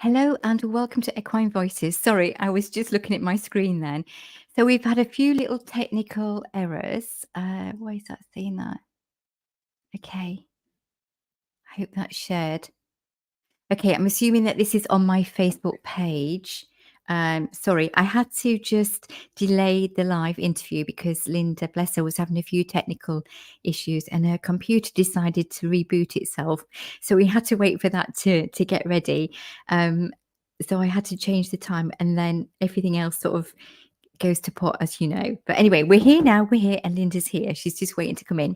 Hello and welcome to Equine Voices. Sorry, I was just looking at my screen then. So we've had a few little technical errors. Why is that saying that? Okay, I hope that's shared. Okay, I'm assuming that this is on my Facebook page. Sorry, I had to just delay the live interview because Linda, bless her, was having a few technical issues and her computer decided to reboot itself. So we had to wait for that to get ready. So I had to change the time and then everything else sort of goes to pot, as you know. But anyway, we're here now. We're here and Linda's here. She's just waiting to come in.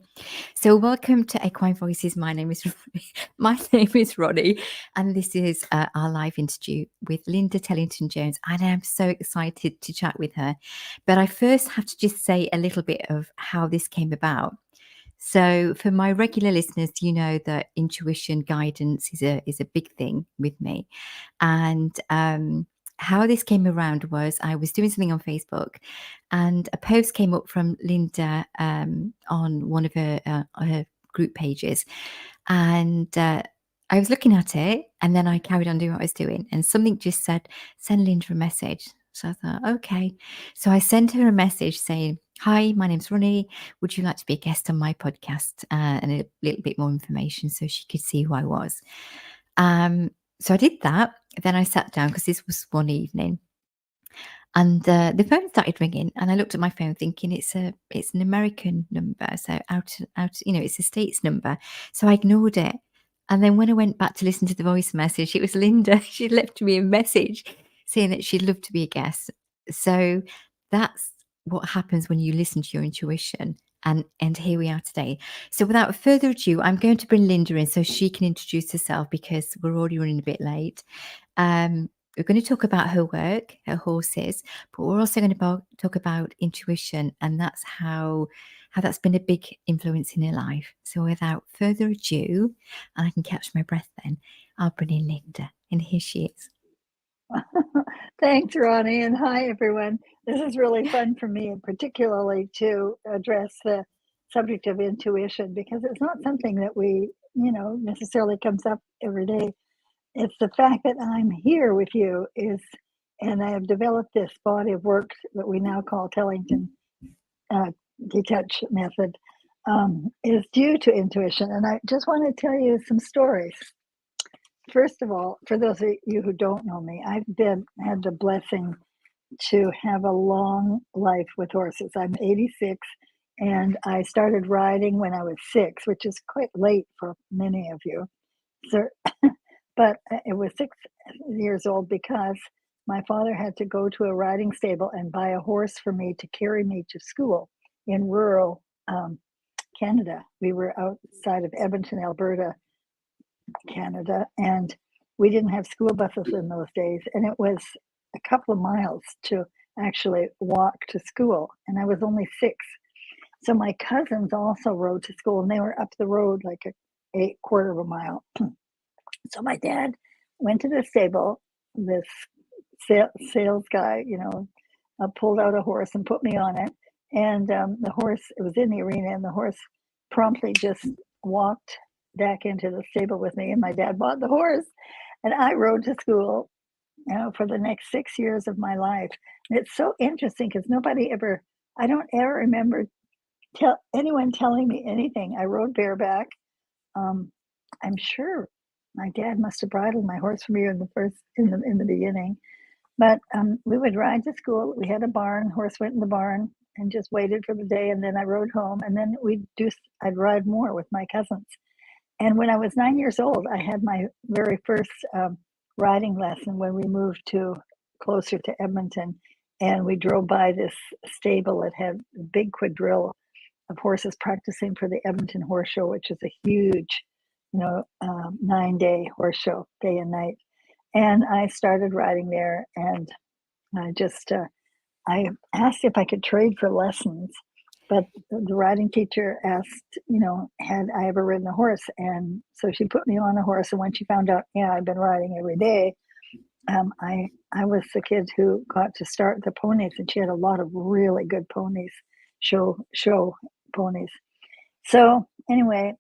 So welcome to Equine Voices. My name is Ronnie, and this is our live interview with Linda Tellington-Jones. And I'm so excited to chat with her. But I first have to just say a little bit of how this came about. So for my regular listeners, you know that intuition guidance is a big thing with me. And how this came around was I was doing something on Facebook and a post came up from Linda on one of her group pages. And I was looking at it and then I carried on doing what I was doing. And something just said, send Linda a message. So I thought, okay. So I sent her a message saying, hi, my name's Ronnie. Would you like to be a guest on my podcast? And a little bit more information so she could see who I was. So I did that. Then I sat down because this was one evening, and the phone started ringing, and I looked at my phone thinking it's an American number, so out, it's a States number. So I ignored it, and then when I went back to listen to the voice message, it was Linda. She left me a message saying that she'd love to be a guest. So that's what happens when you listen to your intuition. And here we are today. So without further ado, I'm going to bring Linda in so she can introduce herself because we're already running a bit late. We're going to talk about her work, her horses, but we're also going to talk about intuition, and that's how that's been a big influence in her life. So without further ado, and I can catch my breath then, I'll bring in Linda, and here she is. Thanks, Ronnie, and hi, everyone. This is really fun for me, particularly to address the subject of intuition, because it's not something that we, necessarily comes up every day. It's the fact that I'm here with you and I have developed this body of work that we now call Tellington TTouch Method, is due to intuition. And I just want to tell you some stories. First of all, for those of you who don't know me, I've had the blessing to have a long life with horses. I'm 86 and I started riding when I was 6, which is quite late for many of you. So, but it was 6 years old because my father had to go to a riding stable and buy a horse for me to carry me to school in rural Canada. We were outside of Edmonton, Alberta, Canada, and we didn't have school buses in those days, and it was a couple of miles to actually walk to school, and I was only 6. So my cousins also rode to school, and they were up the road like a quarter of a mile. So my dad went to the stable. This sales guy, pulled out a horse and put me on it, and the horse, it was in the arena, and the horse promptly just walked back into the stable with me, and my dad bought the horse, and I rode to school, for the next 6 years of my life. And it's so interesting because I don't ever remember anyone telling me anything. I rode bareback. I'm sure my dad must have bridled my horse for me in the beginning, but we would ride to school. We had a barn. Horse went in the barn and just waited for the day, and then I rode home, and then I'd ride more with my cousins. And when I was 9 years old, I had my very first riding lesson when we moved closer to Edmonton, and we drove by this stable that had a big quadrille of horses practicing for the Edmonton Horse Show, which is a huge, 9-day horse show, day and night. And I started riding there, and I asked if I could trade for lessons. But the riding teacher asked, had I ever ridden a horse? And so she put me on a horse. And when she found out, I'd been riding every day, I was the kid who got to start the ponies. And she had a lot of really good ponies, show ponies. So anyway,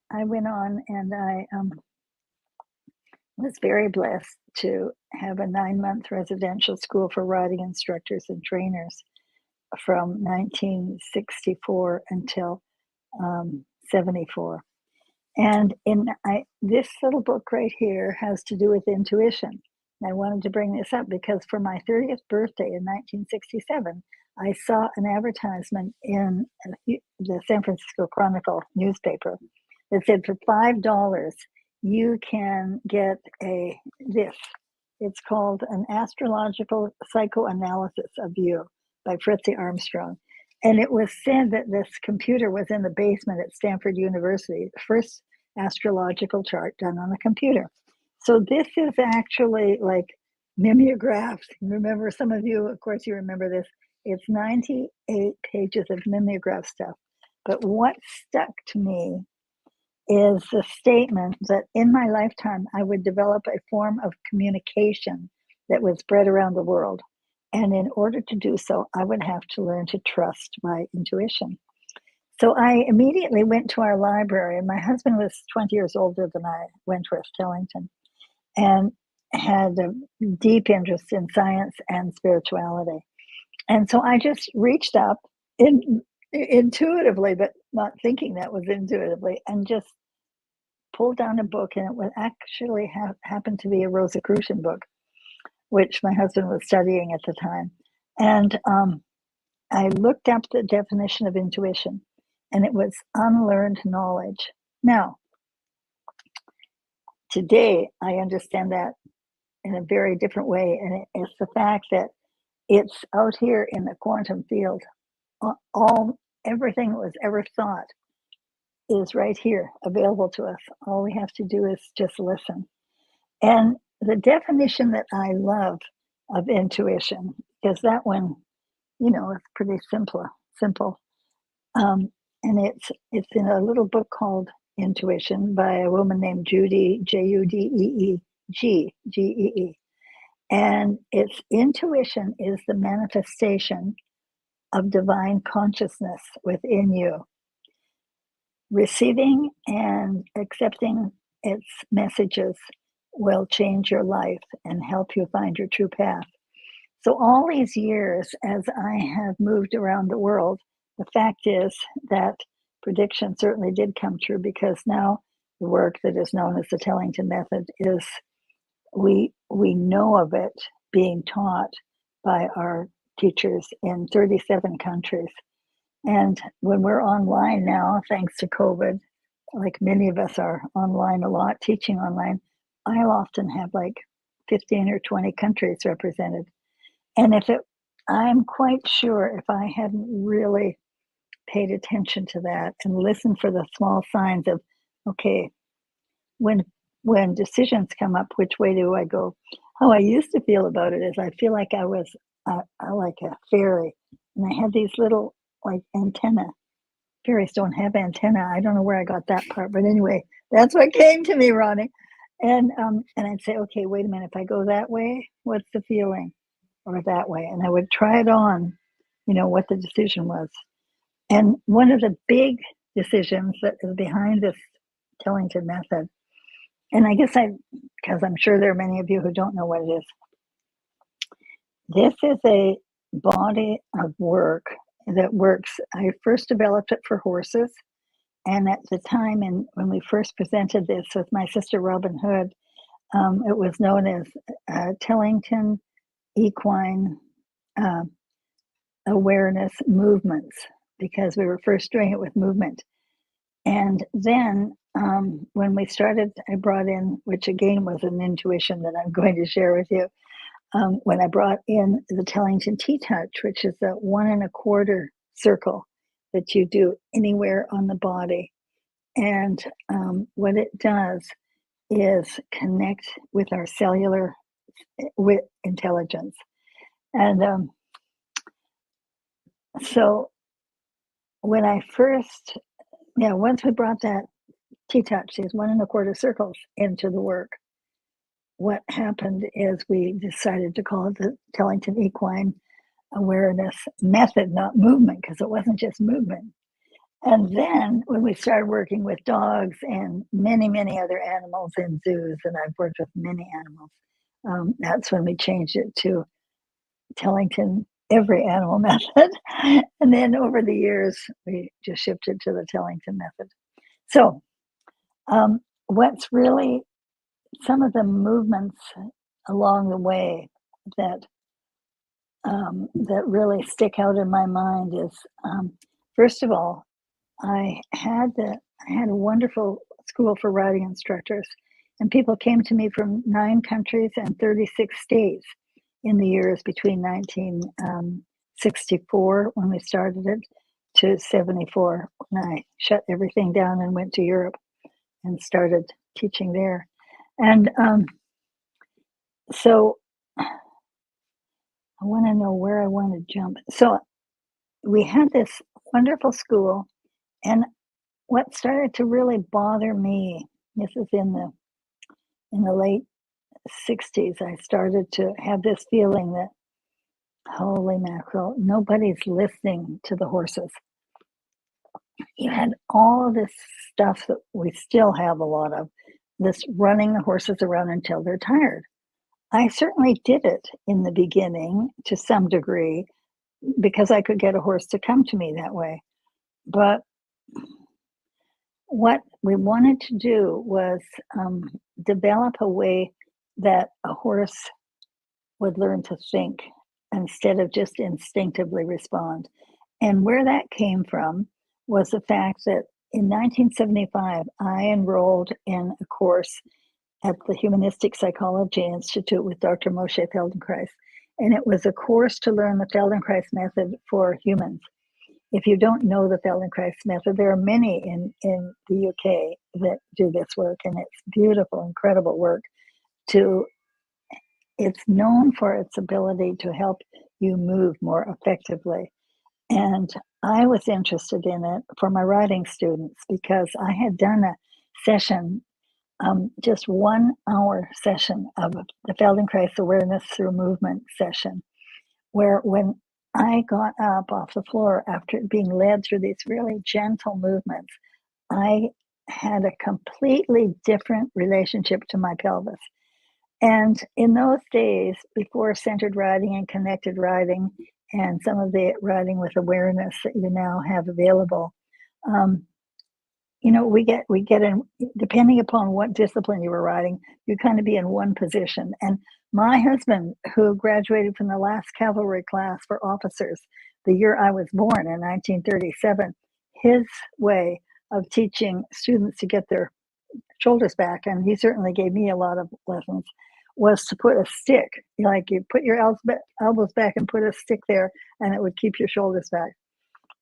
I went on and I was very blessed to have a 9-month residential school for riding instructors and trainers from 1964 until 74. And this little book right here has to do with intuition. And I wanted to bring this up because for my 30th birthday in 1967, I saw an advertisement in the San Francisco Chronicle newspaper that said for $5, you can get this. It's called An Astrological Psychoanalysis of You by Fritzi Armstrong. And it was said that this computer was in the basement at Stanford University, the first astrological chart done on a computer. So this is actually like mimeographs. Remember, some of you, of course, you remember this. It's 98 pages of mimeograph stuff. But what stuck to me is the statement that in my lifetime, I would develop a form of communication that would spread around the world. And in order to do so, I would have to learn to trust my intuition. So I immediately went to our library, and my husband was 20 years older than I, Wentworth Tellington, and had a deep interest in science and spirituality. And so I just reached up intuitively, but not thinking that was intuitively, and just pulled down a book, and it would actually happened to be a Rosicrucian book, which my husband was studying at the time. And I looked up the definition of intuition, and it was unlearned knowledge. Now, today, I understand that in a very different way, and it's the fact that it's out here in the quantum field. Everything that was ever thought is right here, available to us. All we have to do is just listen. And the definition that I love of intuition, because that one, you know, is pretty simple. And it's in a little book called Intuition by a woman named Judy, Judeegee, Gee. And its intuition is the manifestation of divine consciousness within you. Receiving and accepting its messages will change your life and help you find your true path. So all these years, as I have moved around the world, the fact is that prediction certainly did come true, because now the work that is known as the Tellington Method is, we know of it being taught by our teachers in 37 countries. And when we're online now, thanks to COVID, like many of us are online a lot, teaching online, I'll often have like 15 or 20 countries represented. And I'm quite sure if I hadn't really paid attention to that and listened for the small signs of, okay, when decisions come up, which way do I go? How I used to feel about it is I feel like I was like a fairy, and I had these little like antenna. Fairies don't have antenna. I don't know where I got that part, but anyway, that's what came to me, Ronnie. And I'd say, okay, wait a minute. If I go that way, what's the feeling? Or that way, and I would try it on, you know, what the decision was. And one of the big decisions that is behind this Tellington Method, and I guess because I'm sure there are many of you who don't know what it is. This is a body of work that works. I first developed it for horses, and at the time, and when we first presented this with my sister Robin Hood, it was known as Tellington Equine Awareness Movements, because we were first doing it with movement. And then when we started, I brought in, which again was an intuition that I'm going to share with you, when I brought in the Tellington TTouch, which is a 1 1/4 circle that you do anywhere on the body. And what it does is connect with our cellular with intelligence. And so when I first, once we brought that TTouch, these 1 1/4 circles, into the work, what happened is we decided to call it the Tellington Equine Awareness Method, not movement, because it wasn't just movement. And then when we started working with dogs and many, many other animals in zoos, and I've worked with many animals, that's when we changed it to Tellington Every Animal Method. And then over the years, we just shifted to the Tellington Method. So what's really some of the movements along the way that that really stick out in my mind is first of all, I had a wonderful school for riding instructors, and people came to me from 9 countries and 36 states in the years between 1964 when we started it to 74 when I shut everything down and went to Europe and started teaching there. And so I want to know where I want to jump. So we had this wonderful school, and what started to really bother me, this is in the late 60s, I started to have this feeling that, holy mackerel, nobody's listening to the horses. You had all of this stuff that we still have a lot of, this running the horses around until they're tired. I certainly did it in the beginning to some degree because I could get a horse to come to me that way. But what we wanted to do was develop a way that a horse would learn to think instead of just instinctively respond. And where that came from was the fact that in 1975, I enrolled in a course at the Humanistic Psychology Institute with Dr. Moshe Feldenkrais. And it was a course to learn the Feldenkrais method for humans. If you don't know the Feldenkrais method, there are many in the UK that do this work, and it's beautiful, incredible work. It's known for its ability to help you move more effectively. And I was interested in it for my writing students because I had done a session, just 1 hour session of the Feldenkrais Awareness Through Movement session, where when I got up off the floor after being led through these really gentle movements, I had a completely different relationship to my pelvis. And in those days, before centered riding and connected riding, and some of the riding with awareness that you now have available, we get in, depending upon what discipline you were riding, you kind of be in one position. And my husband, who graduated from the last cavalry class for officers the year I was born in 1937, his way of teaching students to get their shoulders back, and he certainly gave me a lot of lessons, was to put a stick, like you put your elbows back and put a stick there, and it would keep your shoulders back.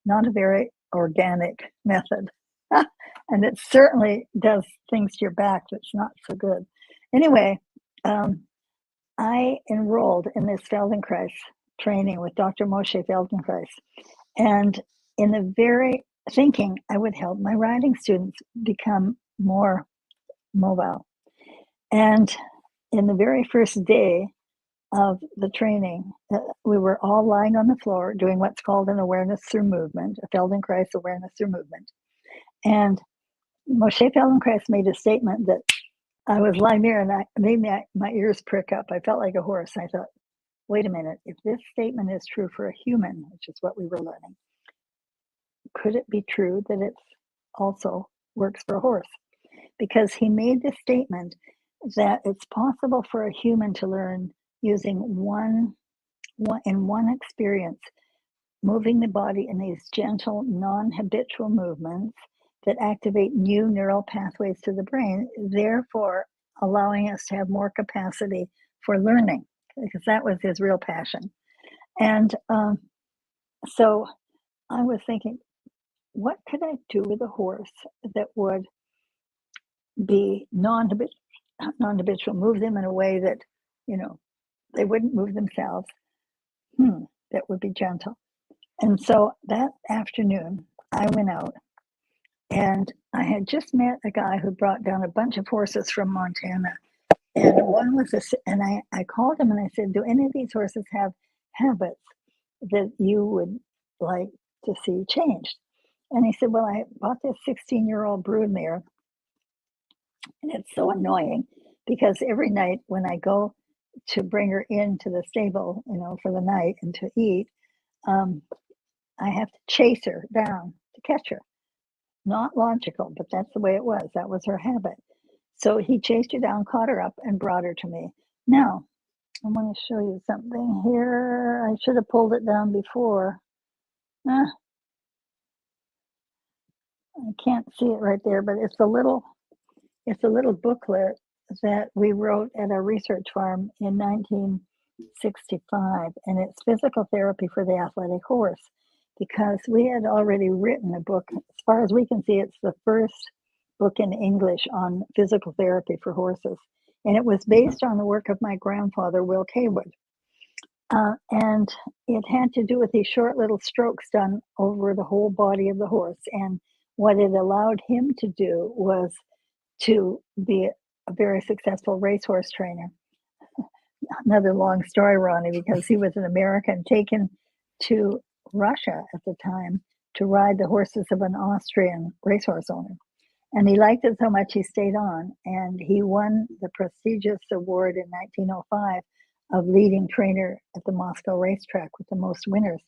Not a very organic method. And it certainly does things to your back that's not so good. Anyway, I enrolled in this Feldenkrais training with Dr. Moshe Feldenkrais, and in the very thinking I would help my riding students become more mobile. And in the very first day of the training, we were all lying on the floor doing what's called an awareness through movement, a Feldenkrais awareness through movement. And Moshe Feldenkrais made a statement that I was lying there, and I made my ears prick up. I felt like a horse. I thought, wait a minute, if this statement is true for a human, which is what we were learning, could it be true that it also works for a horse? Because he made the statement that it's possible for a human to learn using one experience, moving the body in these gentle, non-habitual movements that activate new neural pathways to the brain, therefore allowing us to have more capacity for learning, because that was his real passion. And so I was thinking, what could I do with a horse that would be non-habitual, move them in a way that, they wouldn't move themselves, that would be gentle. And so that afternoon, I went out, and I had just met a guy who brought down a bunch of horses from Montana. And one was and I called him and I said, do any of these horses have habits that you would like to see changed? And he said, well, I bought this 16-year-old broodmare, and it's so annoying because every night when I go to bring her into the stable, for the night and to eat, I have to chase her down to catch her. Not logical, but that's the way it was. That was her habit. So he chased her down, caught her up, and brought her to me. Now, I want to show you something here. I should have pulled it down before. I can't see it right there, but it's a little booklet that we wrote at our research farm in 1965, and it's physical therapy for the athletic horse, because we had already written a book. As far as we can see, it's the first book in English on physical therapy for horses, and it was based on the work of my grandfather, Will Kaywood. And it had to do with these short little strokes done over the whole body of the horse. And what it allowed him to do was to be a very successful racehorse trainer. Another long story, Ronnie, because he was an American taken to Russia at the time to ride the horses of an Austrian racehorse owner. And he liked it so much he stayed on, and he won the prestigious award in 1905 of leading trainer at the Moscow racetrack with the most winners.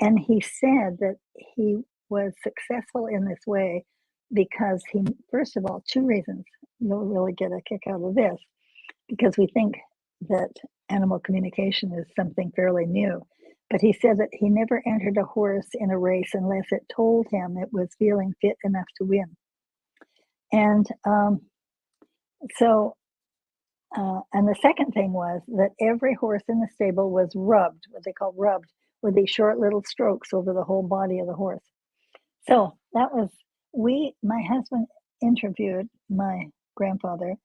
And he said that he was successful in this way because he, first of all, two reasons. You'll really get a kick out of this, because we think that animal communication is something fairly new. But he said that he never entered a horse in a race unless it told him it was feeling fit enough to win. And and the second thing was that every horse in the stable was rubbed, what they call rubbed, with these short little strokes over the whole body of the horse. So that was, my husband interviewed my grandfather,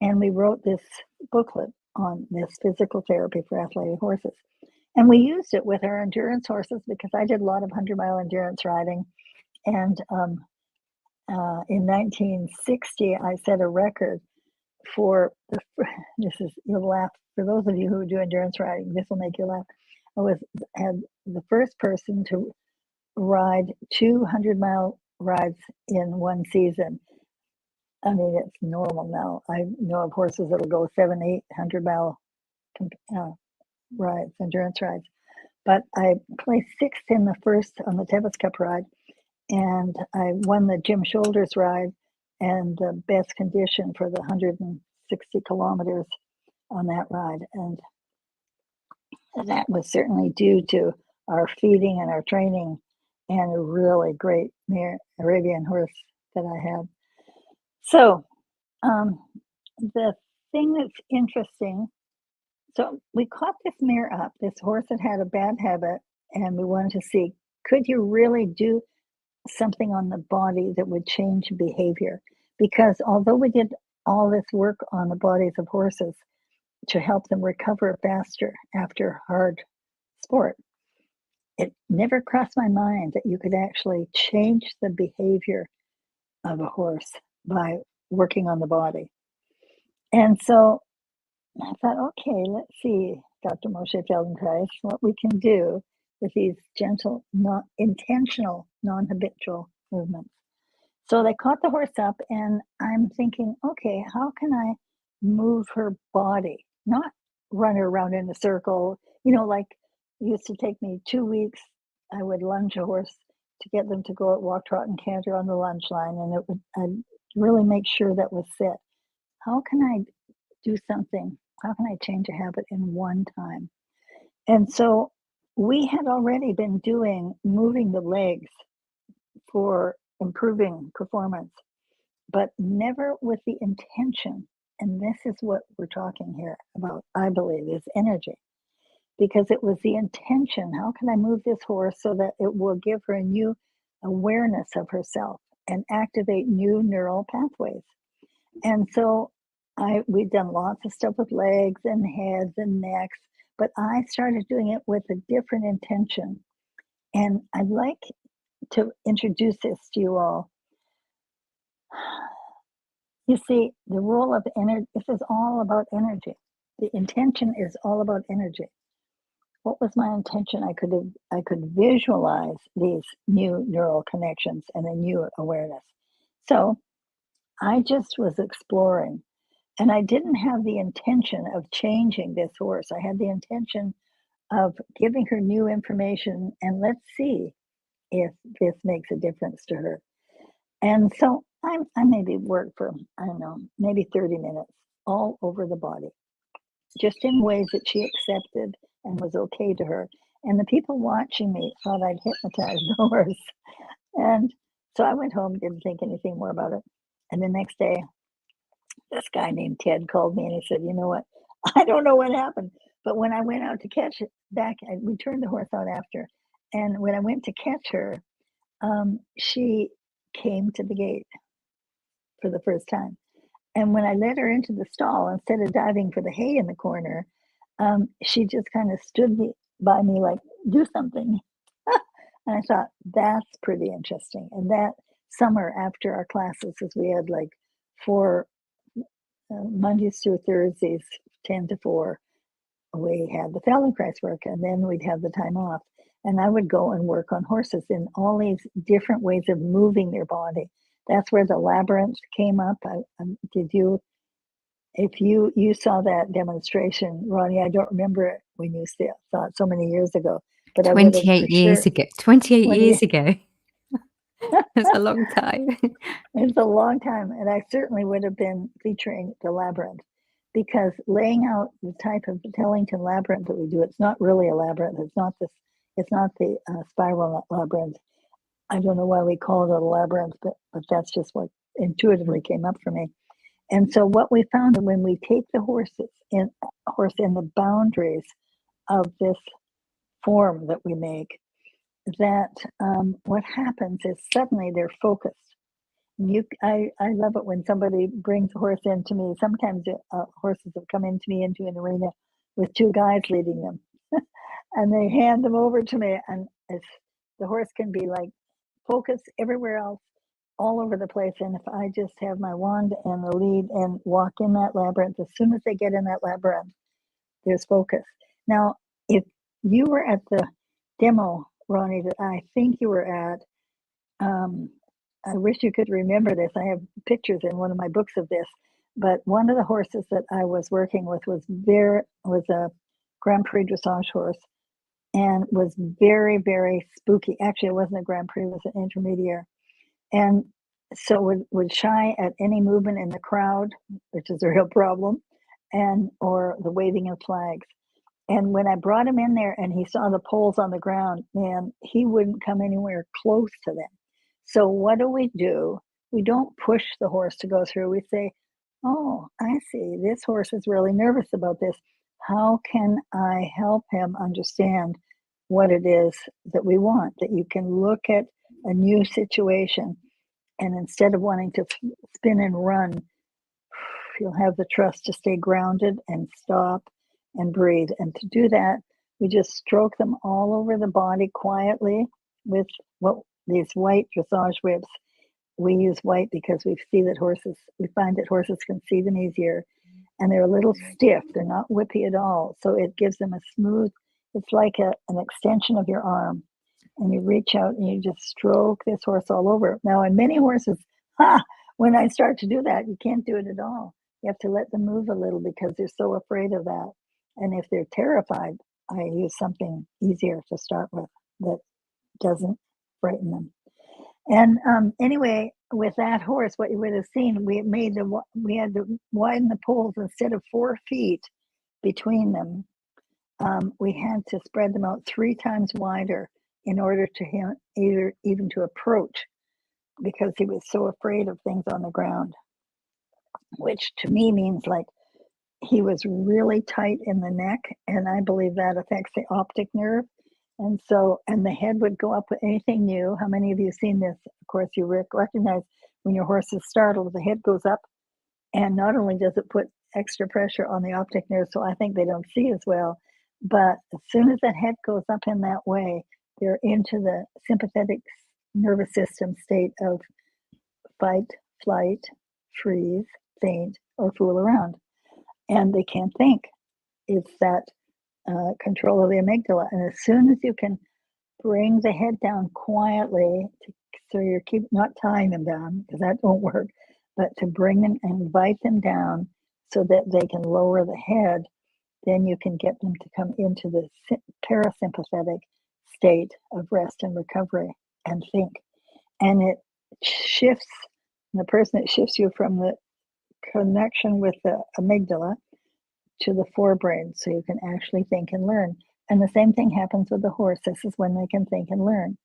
and we wrote this booklet on this physical therapy for athletic horses. And we used it with our endurance horses because I did a lot of 100-mile endurance riding. And in 1960, I set a record for you'll laugh, for those of you who do endurance riding, this will make you laugh. I had the first person to ride 200-mile rides in one season. I mean, it's normal now. I know of horses that'll go 700-800-mile rides, endurance rides. But I placed sixth in the first on the Tevis Cup ride, and I won the Jim Shoulders ride and the best condition for the 160 kilometers on that ride. And that was certainly due to our feeding and our training and a really great Arabian horse that I had. So the thing that's interesting, so we caught this mare up, this horse that had a bad habit, and we wanted to see, could you really do something on the body that would change behavior? Because although we did all this work on the bodies of horses to help them recover faster after hard sport, it never crossed my mind that you could actually change the behavior of a horse by working on the body. And so I thought, okay, let's see, Dr. Moshe Feldenkrais, what we can do with these gentle, intentional, non-habitual movements. So they caught the horse up, and I'm thinking, okay, how can I move her body? Not run her around in a circle. Like it used to take me 2 weeks. I would lunge a horse to get them to go at walk, trot, and canter on the lunge line, and I'd really make sure that was set. How can I do something? How can I change a habit in one time? And so we had already been moving the legs for improving performance, but never with the intention. And this is what we're talking here about, I believe, is energy. Because it was the intention. How can I move this horse so that it will give her a new awareness of herself and activate new neural pathways? And so we've done lots of stuff with legs and heads and necks, but I started doing it with a different intention. And I'd like to introduce this to you all. You see, the role of energy, this is all about energy. The intention is all about energy. what was my intention? I could visualize these new neural connections and a new awareness. So I just was exploring, and I didn't have the intention of changing this horse. I had the intention of giving her new information, and let's see if this makes a difference to her. And so I maybe worked for, I don't know, maybe 30 minutes all over the body, just in ways that she accepted and was okay to her. And the people watching me thought I'd hypnotized the horse. And so I went home, didn't think anything more about it. And the next day, this guy named Ted called me and he said, "You know what? I don't know what happened, but when I went out to catch it back, we turned the horse out after. And when I went to catch her, she came to the gate for the first time. And when I led her into the stall, instead of diving for the hay in the corner, she just kind of stood by me like, do something." And I thought, that's pretty interesting. And that summer after our classes, as we had like 4 Mondays through Thursdays, 10 to 4, we had the Feldenkrais work, and then we'd have the time off. And I would go and work on horses in all these different ways of moving their body. That's where the labyrinth came up. If you saw that demonstration, Ronnie, I don't remember it when you saw it so many years ago, but I would have for 28 years sure. ago. 28 20 years ago. That's a long time. It's a long time, and I certainly would have been featuring the labyrinth, because laying out the type of Tellington labyrinth that we do, it's not really a labyrinth. It's not the spiral labyrinth. I don't know why we call it a labyrinth, but that's just what intuitively came up for me. And so what we found, when we take the horse in the boundaries of this form that we make, that what happens is suddenly they're focused. I love it when somebody brings a horse into me. Sometimes horses have come into me into an arena with 2 guys leading them, and they hand them over to me, and the horse can be like focused everywhere else, all over the place. And if I just have my wand and the lead and walk in that labyrinth, as soon as they get in that labyrinth, there's focus. Now, if you were at the demo, Ronnie, that I think you were at, I wish you could remember this. I have pictures in one of my books of this, but one of the horses that I was working with was a Grand Prix dressage horse, and was very, very spooky. Actually, it wasn't a Grand Prix; it was an intermediate, and so would shy at any movement in the crowd, which is a real problem, or the waving of flags. And when I brought him in there and he saw the poles on the ground, man, he wouldn't come anywhere close to them. So what do? We don't push the horse to go through. We say, "Oh, I see. This horse is really nervous about this. How can I help him understand what it is that we want?" That you can look at a new situation, and instead of wanting to spin and run, you'll have the trust to stay grounded and stop and breathe. And to do that, we just stroke them all over the body quietly with these white dressage whips. We use white because we find that horses can see them easier, and they're a little stiff. They're not whippy at all. So it gives them a smooth, it's like an extension of your arm. And you reach out and you just stroke this horse all over. Now, in many horses, when I start to do that, you can't do it at all. You have to let them move a little because they're so afraid of that. And if they're terrified, I use something easier to start with that doesn't frighten them. And anyway, with that horse, what you would have seen, we had to widen the poles. Instead of 4 feet between them, we had to spread them out 3 times wider in order to him even to approach, because he was so afraid of things on the ground, which to me means like he was really tight in the neck, and I believe that affects the optic nerve. And the head would go up with anything new. How many of you have seen this? Of course, you recognize when your horse is startled, the head goes up, and not only does it put extra pressure on the optic nerve, so I think they don't see as well, but as soon as that head goes up in that way, they're into the sympathetic nervous system state of fight, flight, freeze, faint, or fool around. And they can't think. It's that control of the amygdala. And as soon as you can bring the head down quietly, so you're not tying them down, because that won't work, but to bring them and invite them down so that they can lower the head, then you can get them to come into the parasympathetic state of rest and recovery and think. And it shifts the person, it shifts you from the connection with the amygdala to the forebrain, so you can actually think and learn. And the same thing happens with the horse. This is when they can think and learn.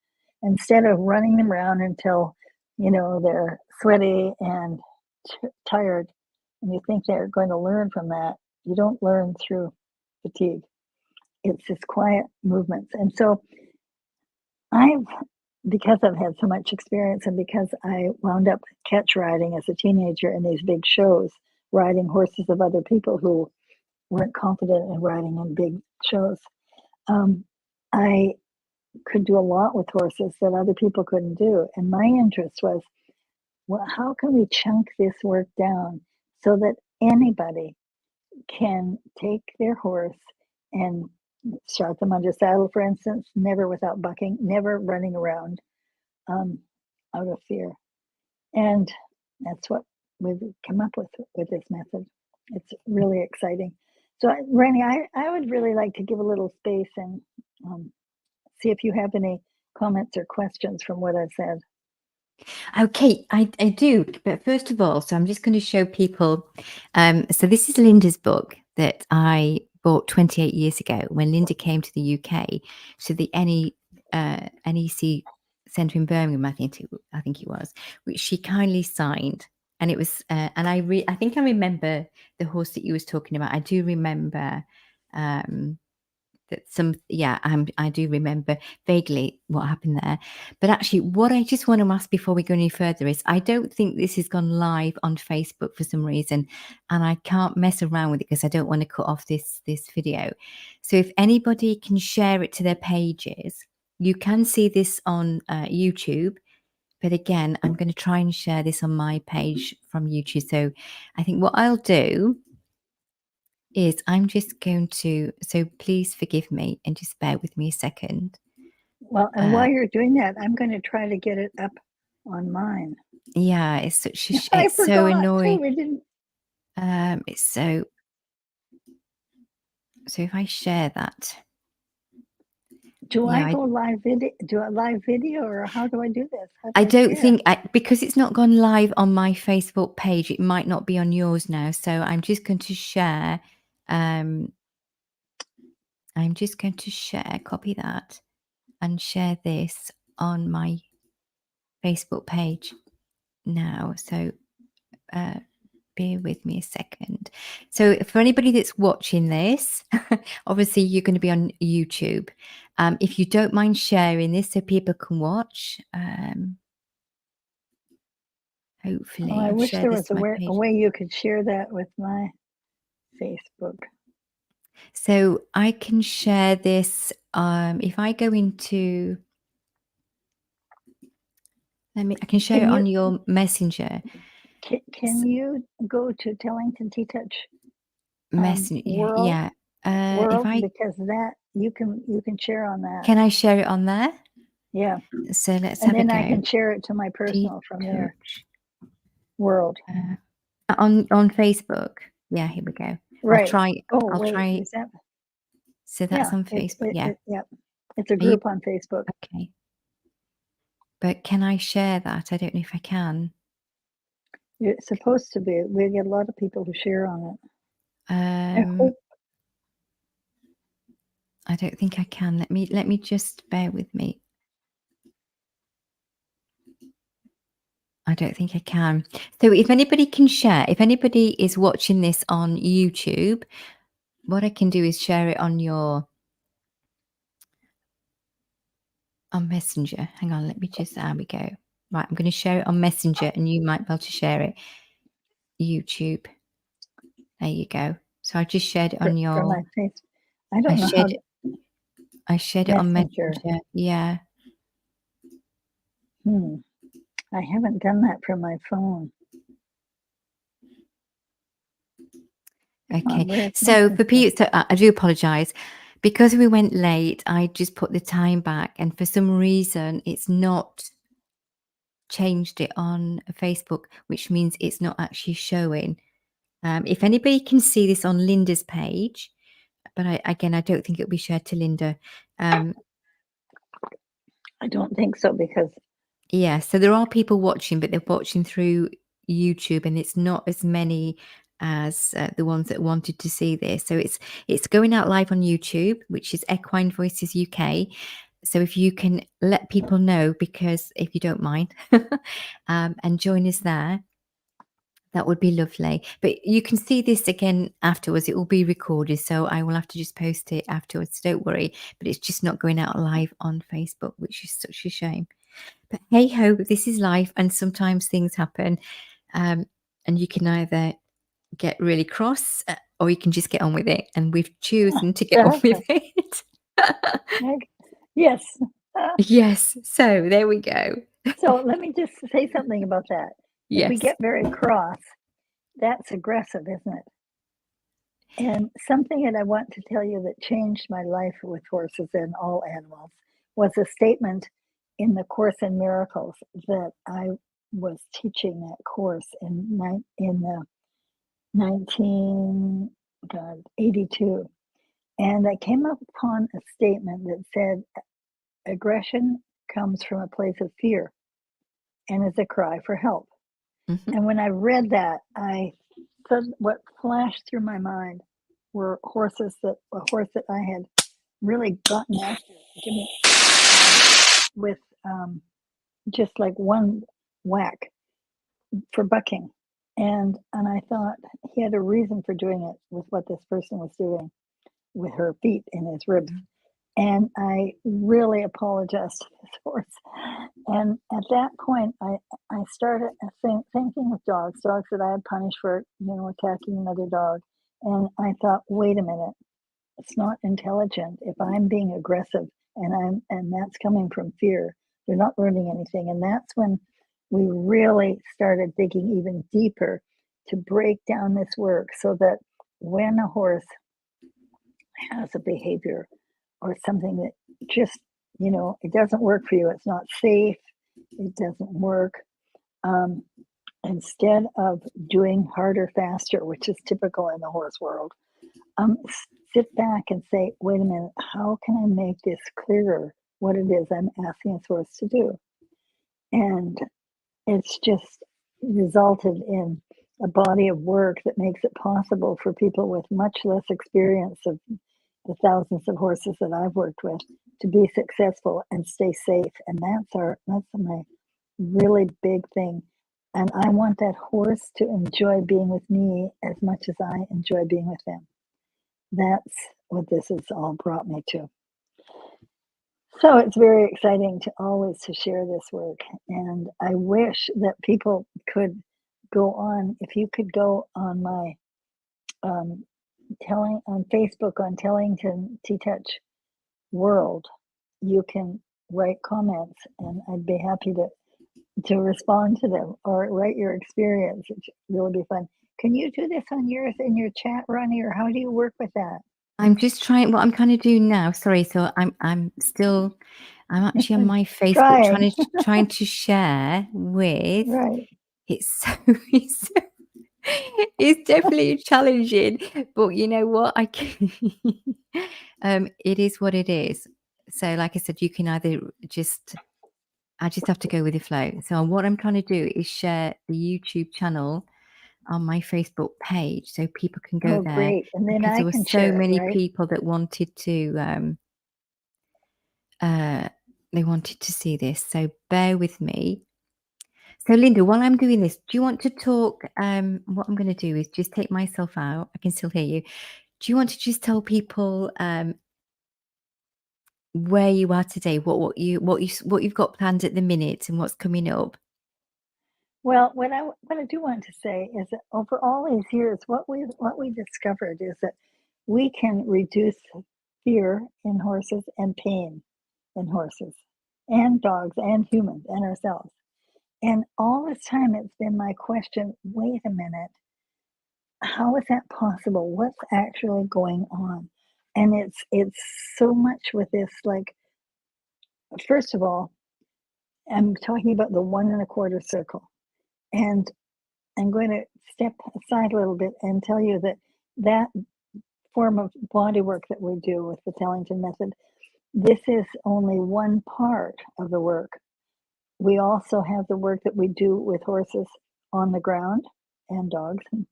Instead of running them around until, they're sweaty and tired, and you think they're going to learn from that, you don't learn through fatigue. It's just quiet movements. And so because I've had so much experience, and because I wound up catch riding as a teenager in these big shows, riding horses of other people who weren't confident in riding in big shows, I could do a lot with horses that other people couldn't do. And my interest was, well, how can we chunk this work down so that anybody can take their horse and start them under saddle, for instance, never without bucking, never running around out of fear. And that's what we've come up with this method. It's really exciting. So, Rainey, I would really like to give a little space and see if you have any comments or questions from what I've said. Okay, I do. But first of all, so I'm just going to show people. So this is Linda's book that I bought 28 years ago when Linda came to the UK to the NEC Centre in Birmingham, I think it was, which she kindly signed. And it was, and I think I remember the horse that you was talking about. I do remember that I do remember vaguely what happened there. But actually, what I just want to ask before we go any further is, I don't think this has gone live on Facebook for some reason, and I can't mess around with it because I don't want to cut off this video. So if anybody can share it to their pages, you can see this on YouTube. But again, I'm going to try and share this on my page from YouTube. So I think what I'll do is I'm just going to, so please forgive me and just bear with me a second. Well, and while you're doing that, I'm going to try to get it up on mine. Yeah, it's such a, I it's forgot so annoying. Too, we didn't. It's so if I share that. Do I go live video? Do a live video, or how do I do this? I don't think, because it's not gone live on my Facebook page, it might not be on yours now. So I'm just going to share. I'm just going to share, copy that, and share this on my Facebook page now. So bear with me a second. So for anybody that's watching this, obviously you're going to be on YouTube. If you don't mind sharing this so people can watch, hopefully. I wish there was a way you could share that with my Facebook. So I can share this. If I go into, I can share it on your Messenger. Can you go to Tellington TTouch Messenger? World? Yeah. World, because that you can share on that. Can I share it on there? Yeah. So let's and have a go. And then I can share it to my personal from there. World. On Facebook. Yeah, here we go. Right. I'll try. I'll try. Is that? So that's on Facebook. Yeah. It's a group on Facebook. Okay. But can I share that? I don't know if I can. It's supposed to be. We get a lot of people who share on it. I don't think I can. Let me just bear with me. I don't think I can. So if anybody can share, if anybody is watching this on YouTube, what I can do is share it on Messenger. Hang on, let me just, there we go. Right, I'm going to share it on Messenger and you might be able to share it. YouTube. There you go. So I just shared it on your. From my face. I don't know how. I shared it on Messenger. Yeah. I haven't done that from my phone. Okay. So for people, I do apologize. Because we went late, I just put the time back, and for some reason, it's not changed it on Facebook, which means it's not actually showing. If anybody can see this on Linda's page, but I don't think it'll be shared to Linda. I don't think so, because Yeah, so there are people watching, but they're watching through YouTube, and it's not as many as the ones that wanted to see this. So it's going out live on YouTube, which is Equine Voices UK. So if you can let people know, because if you don't mind, and join us there, that would be lovely. But you can see this again afterwards. It will be recorded, so I will have to just post it afterwards. So don't worry. But it's just not going out live on Facebook, which is such a shame. But hey ho, this is life, and sometimes things happen. And you can either get really cross, or you can just get on with it. And we've chosen to get on with it. Yes. Yes. So there we go. So let me just say something about that. If we Yes. get very cross, that's aggressive, isn't it? And something that I want to tell you that changed my life with horses and all animals was a statement in the Course in Miracles that I was teaching that course in 1982. And I came upon a statement that said, aggression comes from a place of fear and is a cry for help. Mhm. And when I read that, what flashed through my mind were a horse that I had really gotten after with just like one whack for bucking. And I thought he had a reason for doing it with what this person was doing with her feet in his ribs. And I really apologized to this horse. And at that point, I started thinking of dogs that I had punished for, attacking another dog. And I thought, wait a minute, it's not intelligent. If I'm being aggressive and that's coming from fear, they're not learning anything. And that's when we really started digging even deeper to break down this work, so that when a horse has a behavior or something that just, it doesn't work for you, it's not safe, it doesn't work, instead of doing harder, faster, which is typical in the horse world, sit back and say, wait a minute, how can I make this clearer, what it is I'm asking this horse to do? And it's just resulted in a body of work that makes it possible for people with much less experience of the thousands of horses that I've worked with to be successful and stay safe. And that's my really big thing. And I want that horse to enjoy being with me as much as I enjoy being with them. That's what this has all brought me to. So it's very exciting to always to share this work. And I wish that people could go on, if you could go on my on Facebook on Tellington TTouch World, you can write comments and I'd be happy to respond to them, or write your experience. It's really be fun. Can you do this on yours in your chat, Ronnie, or how do you work with that? I'm just trying. What I'm kind of doing now. Sorry. So I'm actually on my Facebook trying to share with. Right. It's it's definitely challenging, but you know what? I can. It is what it is. So, like I said, you can either I just have to go with the flow. So, what I'm trying to do is share the YouTube channel on my Facebook page, so people can go there. Great. And then Because I there were can so share it, many right? people that wanted to. They wanted to see this. So, bear with me. So, Linda, while I'm doing this, do you want to talk? What I'm going to do is just take myself out. I can still hear you. Do you want to just tell people where you are today, what you've got planned at the minute, and what's coming up? Well, what I do want to say is that over all these years, what we discovered is that we can reduce fear in horses and pain in horses and dogs and humans and ourselves. And all this time, it's been my question, wait a minute, how is that possible? What's actually going on? And it's so much with this, like, first of all, I'm talking about the 1 1/4 circle. And I'm going to step aside a little bit and tell you that that form of body work that we do with the Tellington method, this is only one part of the work. We also have the work that we do with horses on the ground and dogs and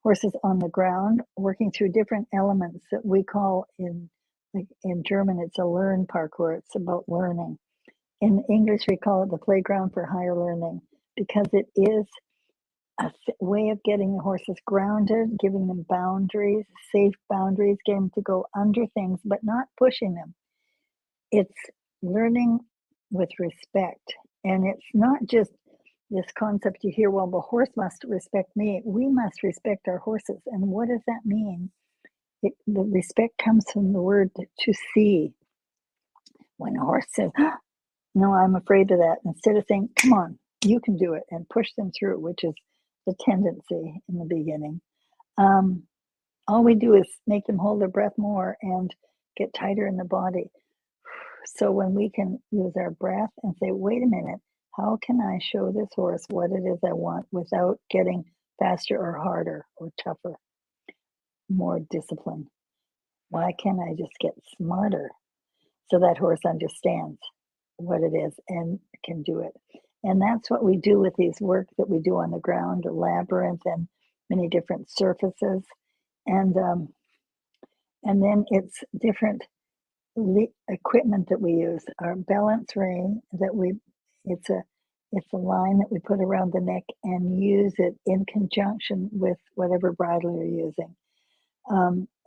horses on the ground, working through different elements that we call like in German, it's a learn parkour. It's about learning. In English, we call it the playground for higher learning because it is a way of getting the horses grounded, giving them boundaries, safe boundaries, getting them to go under things, but not pushing them. It's learning with respect. And it's not just this concept you hear, well, the horse must respect me. We must respect our horses. And what does that mean? The respect comes from the word to see. When a horse says, "Ah, no, I'm afraid of that," instead of saying, come on, you can do it, and push them through, which is the tendency in the beginning. All we do is make them hold their breath more and get tighter in the body. So when we can use our breath and say, wait a minute, how can I show this horse what it is I want without getting faster or harder or tougher, more disciplined? Why can't I just get smarter so that horse understands what it is and can do it? And that's what we do with these work that we do on the ground, a labyrinth and many different surfaces. And then it's different equipment that we use. Our balance ring that it's a line that we put around the neck and use it in conjunction with whatever bridle you're using,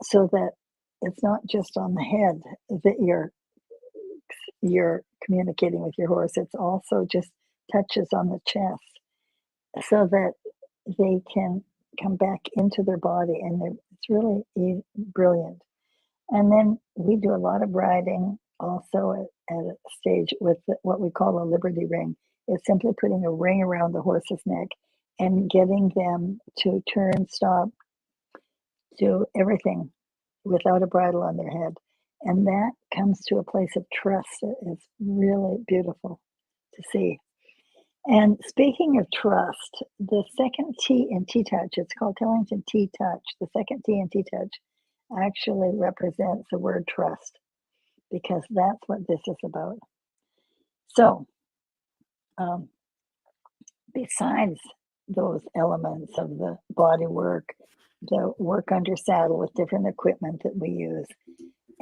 so that it's not just on the head that you're communicating with your horse. It's also just touches on the chest, so that they can come back into their body, and it's really brilliant. And then we do a lot of riding also at a stage with what we call a liberty ring. It's simply putting a ring around the horse's neck and getting them to turn, stop, do everything without a bridle on their head. And that comes to a place of trust that is really beautiful to see. And speaking of trust, the second T in TTouch, it's called Tellington TTouch. The second T in TTouch actually represents the word trust, because that's what this is about. So, besides those elements of the body work, the work under saddle with different equipment that we use,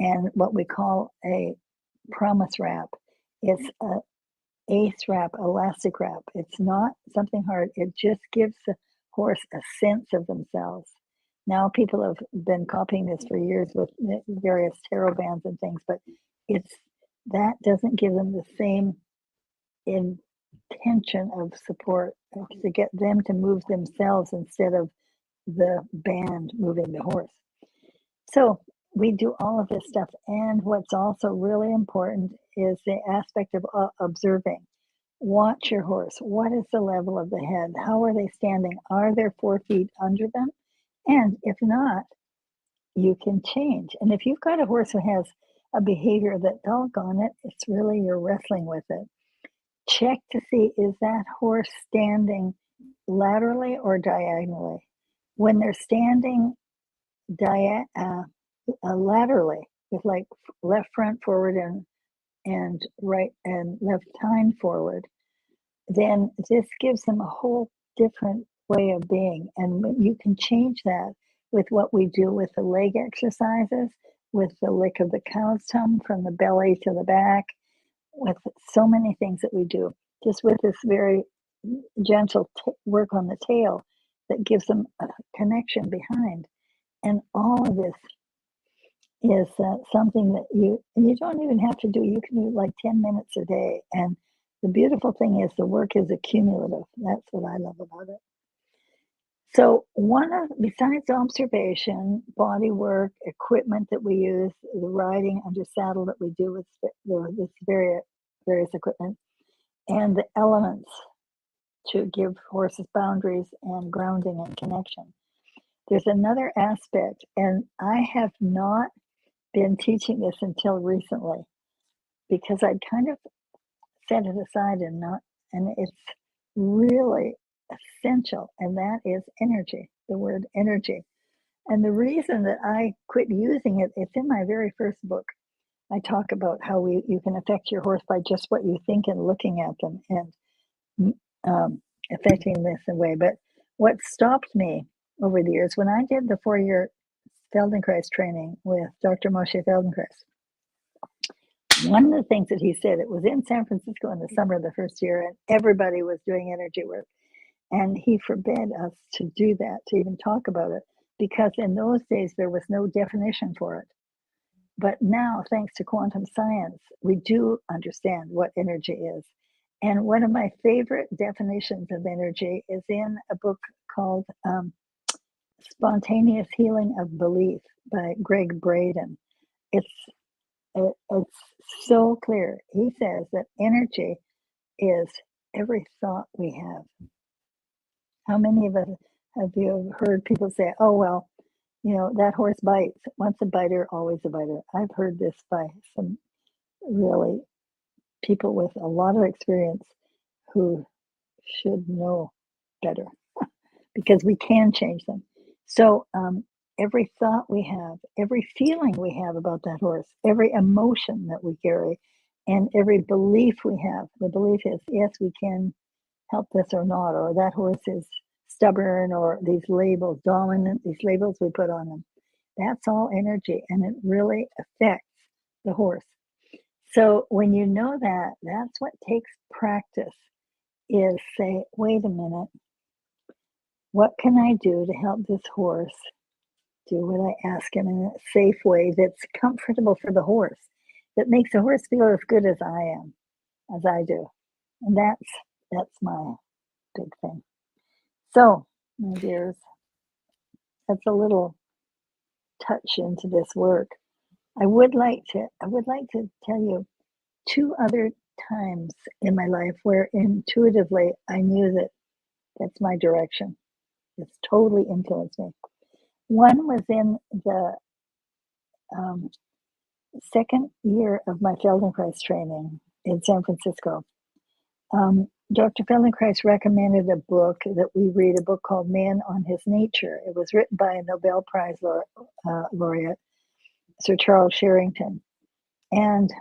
and what we call a promise wrap, it's a ace wrap, elastic wrap. It's not something hard. It just gives the horse a sense of themselves. Now people have been copying this for years with various tarot bands and things, but that doesn't give them the same intention of support to get them to move themselves instead of the band moving the horse. So we do all of this stuff. And what's also really important is the aspect of observing. Watch your horse. What is the level of the head? How are they standing? Are there 4 feet under them? And if not, you can change. And if you've got a horse who has a behavior that, doggone it, it's really you're wrestling with it, check to see, is that horse standing laterally or diagonally? When they're standing laterally, with like left front forward and right and left hind forward, then this gives them a whole different way of being. And you can change that with what we do with the leg exercises, with the lick of the cow's tongue from the belly to the back, with so many things that we do, just with this very gentle work on the tail that gives them a connection behind. And all of this is something that you don't even have to do. You can do like 10 minutes a day. And the beautiful thing is the work is accumulative. That's what I love about it. So besides observation, body work, equipment that we use, the riding under saddle that we do with this various equipment, and the elements to give horses boundaries and grounding and connection. There's another aspect, and I have not been teaching this until recently because I'd kind of set it aside and it's really essential, and that is energy, the word energy. And the reason that I quit using it, it's in my very first book. I talk about how you can affect your horse by just what you think and looking at them and affecting this in a way. But what stopped me over the years, when I did the 4-year Feldenkrais training with Dr. Moshe Feldenkrais, one of the things that he said, it was in San Francisco in the summer of the first year, and everybody was doing energy work. And he forbade us to do that, to even talk about it, because in those days there was no definition for it. But now, thanks to quantum science, we do understand what energy is. And one of my favorite definitions of energy is in a book called Spontaneous Healing of Belief by Greg Braden. It's so clear. He says that energy is every thought we have. How many of us have you heard people say, oh, well, that horse bites. Once a biter, always a biter. I've heard this by some really people with a lot of experience who should know better because we can change them. So every thought we have, every feeling we have about that horse, every emotion that we carry, and every belief we have, the belief is, yes, we can help this or not, or that horse is stubborn, or these labels, dominant, these labels we put on them. That's all energy, and it really affects the horse. So when you know that, that's what takes practice, is say, wait a minute, what can I do to help this horse do what I ask him in a safe way that's comfortable for the horse, that makes the horse feel as good as I am, as I do. And that's my big thing. So, my dears, that's a little touch into this work. I would like to tell you 2 other times in my life where intuitively I knew that that's my direction. It's totally influenced me. One was in the second year of my Feldenkrais training in San Francisco. Dr. Feldenkrais recommended a book that we read, a book called Man on His Nature. It was written by a Nobel Prize laureate, Sir Charles Sherrington. And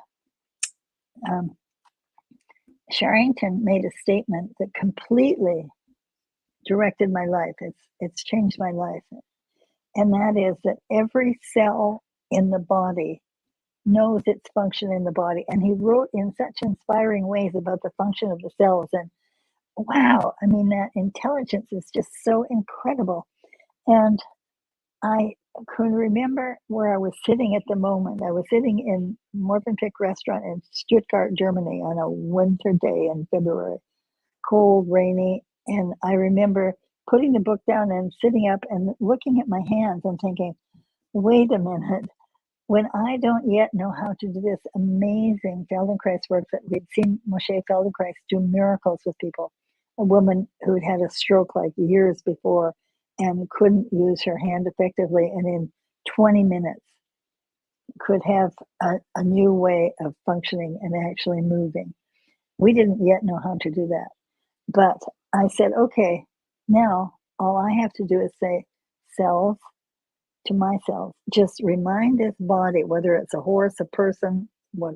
Sherrington made a statement that completely directed my life. It's changed my life. And that is that every cell in the body knows its function in the body. And he wrote in such inspiring ways about the function of the cells. And wow, I mean, that intelligence is just so incredible. And I could remember where I was sitting at the moment. I was sitting in Morvenpick restaurant in Stuttgart, Germany on a winter day in February, cold, rainy. And I remember putting the book down and sitting up and looking at my hands and thinking, wait a minute, when I don't yet know how to do this amazing Feldenkrais work that we'd seen Moshe Feldenkrais do miracles with people, a woman who'd had a stroke like years before and couldn't use her hand effectively, and in 20 minutes could have a new way of functioning and actually moving. We didn't yet know how to do that. But I said, okay, now all I have to do is say cells to my cells. Just remind this body, whether it's a horse, a person,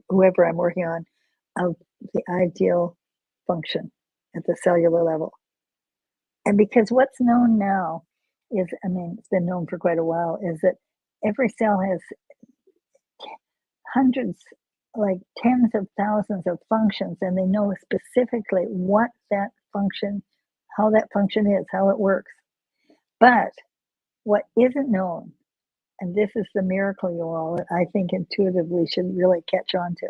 whoever I'm working on, of the ideal function at the cellular level. And because what's known now is, I mean, it's been known for quite a while, is that every cell has hundreds, like tens of thousands of functions, and they know specifically what that function, how that function is, how it works. But what isn't known, and this is the miracle you all, I think intuitively should really catch on to.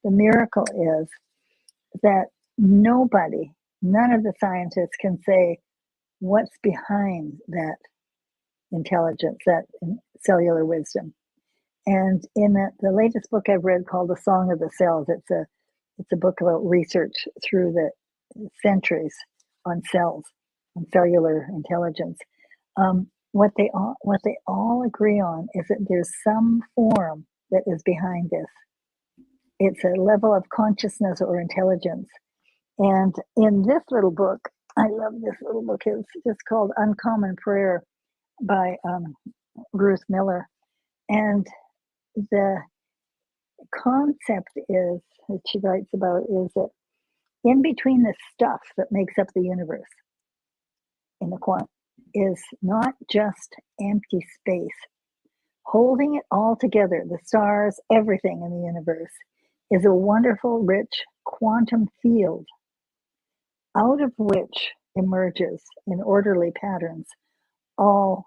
The miracle is that nobody, none of the scientists can say what's behind that intelligence, that cellular wisdom. And in the latest book I've read called The Song of the Cells, it's a book about research through the centuries on cells, on cellular intelligence. What they all agree on is that there's some form that is behind this. It's a level of consciousness or intelligence. And in this little book, I love this little book. It's just called Uncommon Prayer by Ruth Miller. And the concept is, that she writes about, is that in between the stuff that makes up the universe in the quant is not just empty space. Holding it all together, the stars, everything in the universe, is a wonderful, rich quantum field out of which emerges in orderly patterns all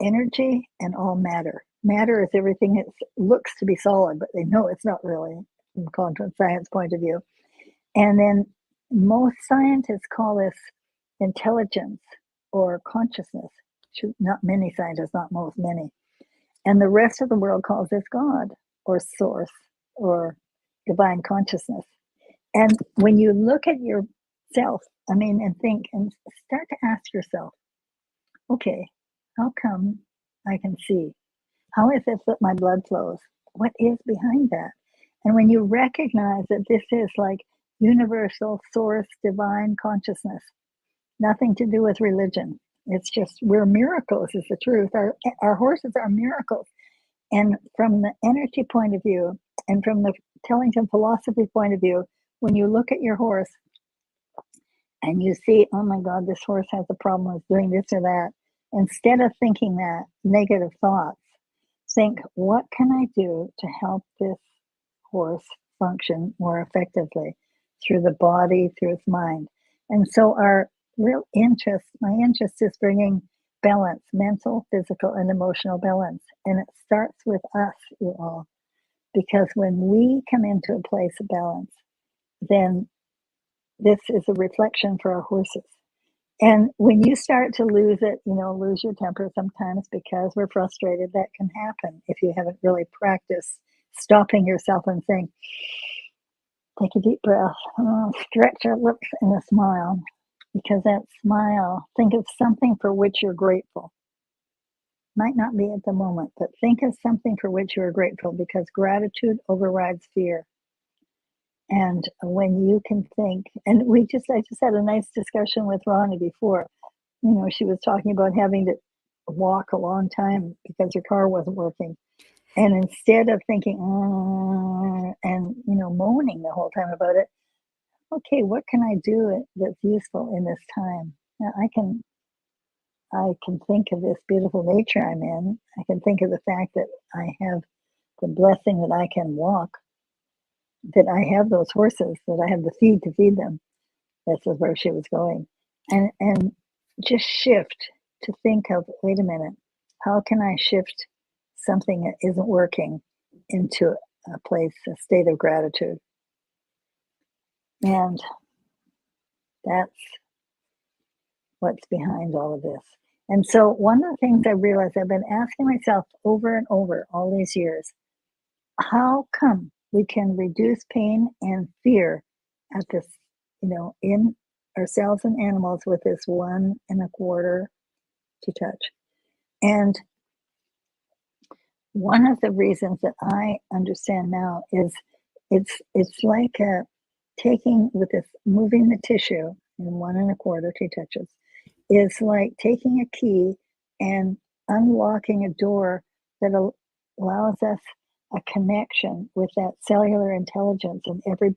energy and all matter. Matter is everything that looks to be solid, but they know it's not really from quantum science point of view. And then most scientists call this intelligence or consciousness. Not many scientists, not most, many. And the rest of the world calls this God or source or divine consciousness. And when you look at yourself, and think and start to ask yourself, okay, how come I can see? How is it that my blood flows? What is behind that? And when you recognize that this is like universal source, divine consciousness, nothing to do with religion. It's just, we're miracles, is the truth. Our horses are miracles. And from the energy point of view, and from the Tellington philosophy point of view, when you look at your horse and you see, oh my God, this horse has a problem with doing this or that, instead of thinking that negative thoughts, think, what can I do to help this horse function more effectively through the body, through its mind? And so our real interest, my interest is bringing balance, mental, physical, and emotional balance. And it starts with us, you all, because when we come into a place of balance, then this is a reflection for our horses. And when you start to lose it, lose your temper sometimes because we're frustrated, that can happen if you haven't really practiced stopping yourself and saying, take a deep breath, stretch your lips in a smile, because that smile, think of something for which you're grateful. Might not be at the moment, but think of something for which you are grateful, because gratitude overrides fear. And when you can think, and I just had a nice discussion with Ronnie before. She was talking about having to walk a long time because her car wasn't working. And instead of thinking, and moaning the whole time about it, okay, what can I do that's useful in this time? Now, I can think of this beautiful nature I'm in. I can think of the fact that I have the blessing that I can walk, that I have those horses, that I have the feed to feed them. This is where she was going. And just shift to think of, wait a minute, how can I shift something that isn't working into a state of gratitude? And that's what's behind all of this. And so one of the things I realized, I've been asking myself over and over all these years, how come we can reduce pain and fear at this, in ourselves and animals with this 1 1/4 TTouch? And one of the reasons that I understand now is it's like taking with this, moving the tissue in 1 1/4 TTouches is like taking a key and unlocking a door that allows us a connection with that cellular intelligence in every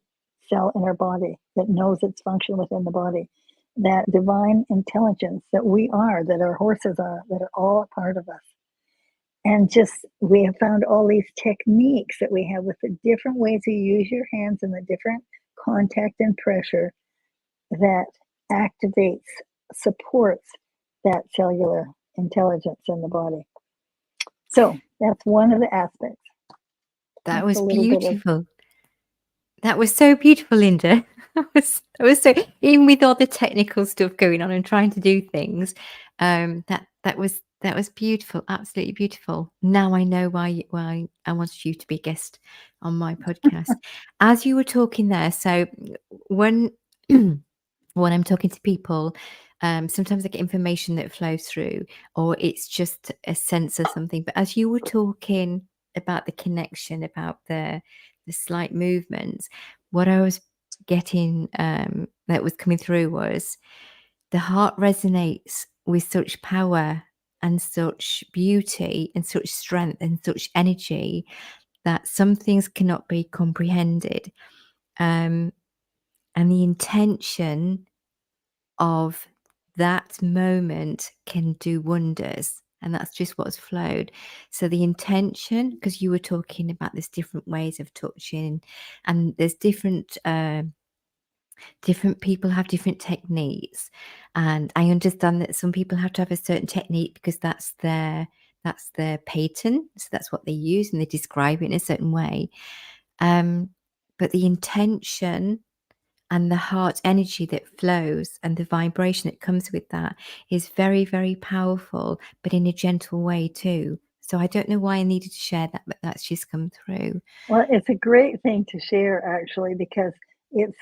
cell in our body that knows its function within the body, that divine intelligence that we are, that our horses are, that are all a part of us. And just, we have found all these techniques that we have with the different ways you use your hands and the different contact and pressure that activates, supports that cellular intelligence in the body. So that's one of the aspects. That was beautiful. That was so beautiful, Linda. That was so, even with all the technical stuff going on and trying to do things, that was beautiful, absolutely beautiful. Now I know why I wanted you to be a guest on my podcast. As you were talking there, so when when I'm talking to people, sometimes I get information that flows through, or it's just a sense of something. But as you were talking about the connection, about the slight movements, what I was getting that was coming through was the heart resonates with such power and such beauty and such strength and such energy that some things cannot be comprehended. And the intention of that moment can do wonders. And that's just what's flowed. So the intention, because you were talking about there's different ways of touching, and there's different people have different techniques, and I understand that some people have to have a certain technique because that's their pattern, so that's what they use, and they describe it in a certain way. But the intention and the heart energy that flows and the vibration that comes with that is very, very powerful, but in a gentle way too. So I don't know why I needed to share that, but that's just come through. Well, it's a great thing to share, actually, because it's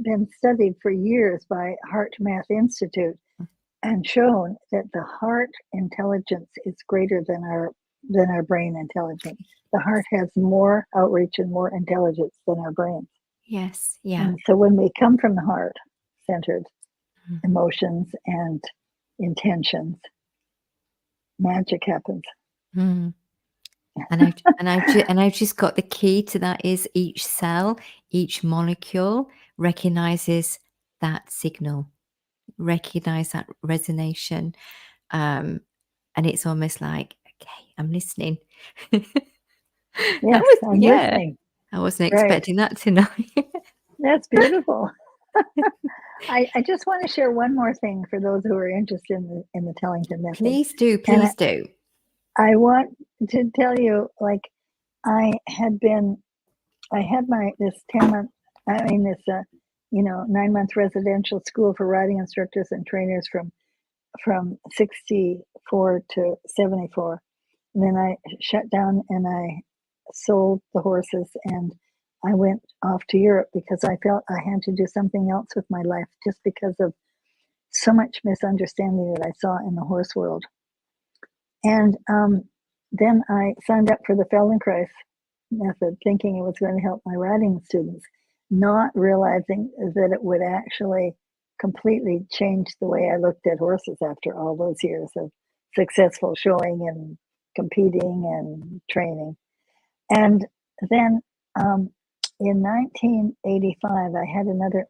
been studied for years by Heart Math Institute and shown that the heart intelligence is greater than our brain intelligence. The heart has more outreach and more intelligence than our brain. Yes, yeah. And so when we come from the heart centered Mhm. emotions and intentions, magic happens. Mm. And I've just got the key to that is each cell, each molecule recognizes that signal, recognize that resonation, and it's almost like, okay, I'm listening. That Yes, was, I'm yeah. listening. I wasn't Right. expecting that tonight. That's beautiful. I just want to share one more thing for those who are interested in the Tellington method. Please do, And please do. I want to tell you, like, I had this 10-month, this 9-month residential school for riding instructors and trainers from 64 to 74. And then I shut down and I sold the horses and I went off to Europe because I felt I had to do something else with my life just because of so much misunderstanding that I saw in the horse world. And then I signed up for the Feldenkrais method, thinking it was going to help my riding students, not realizing that it would actually completely change the way I looked at horses after all those years of successful showing and competing and training. And then in 1985, I had another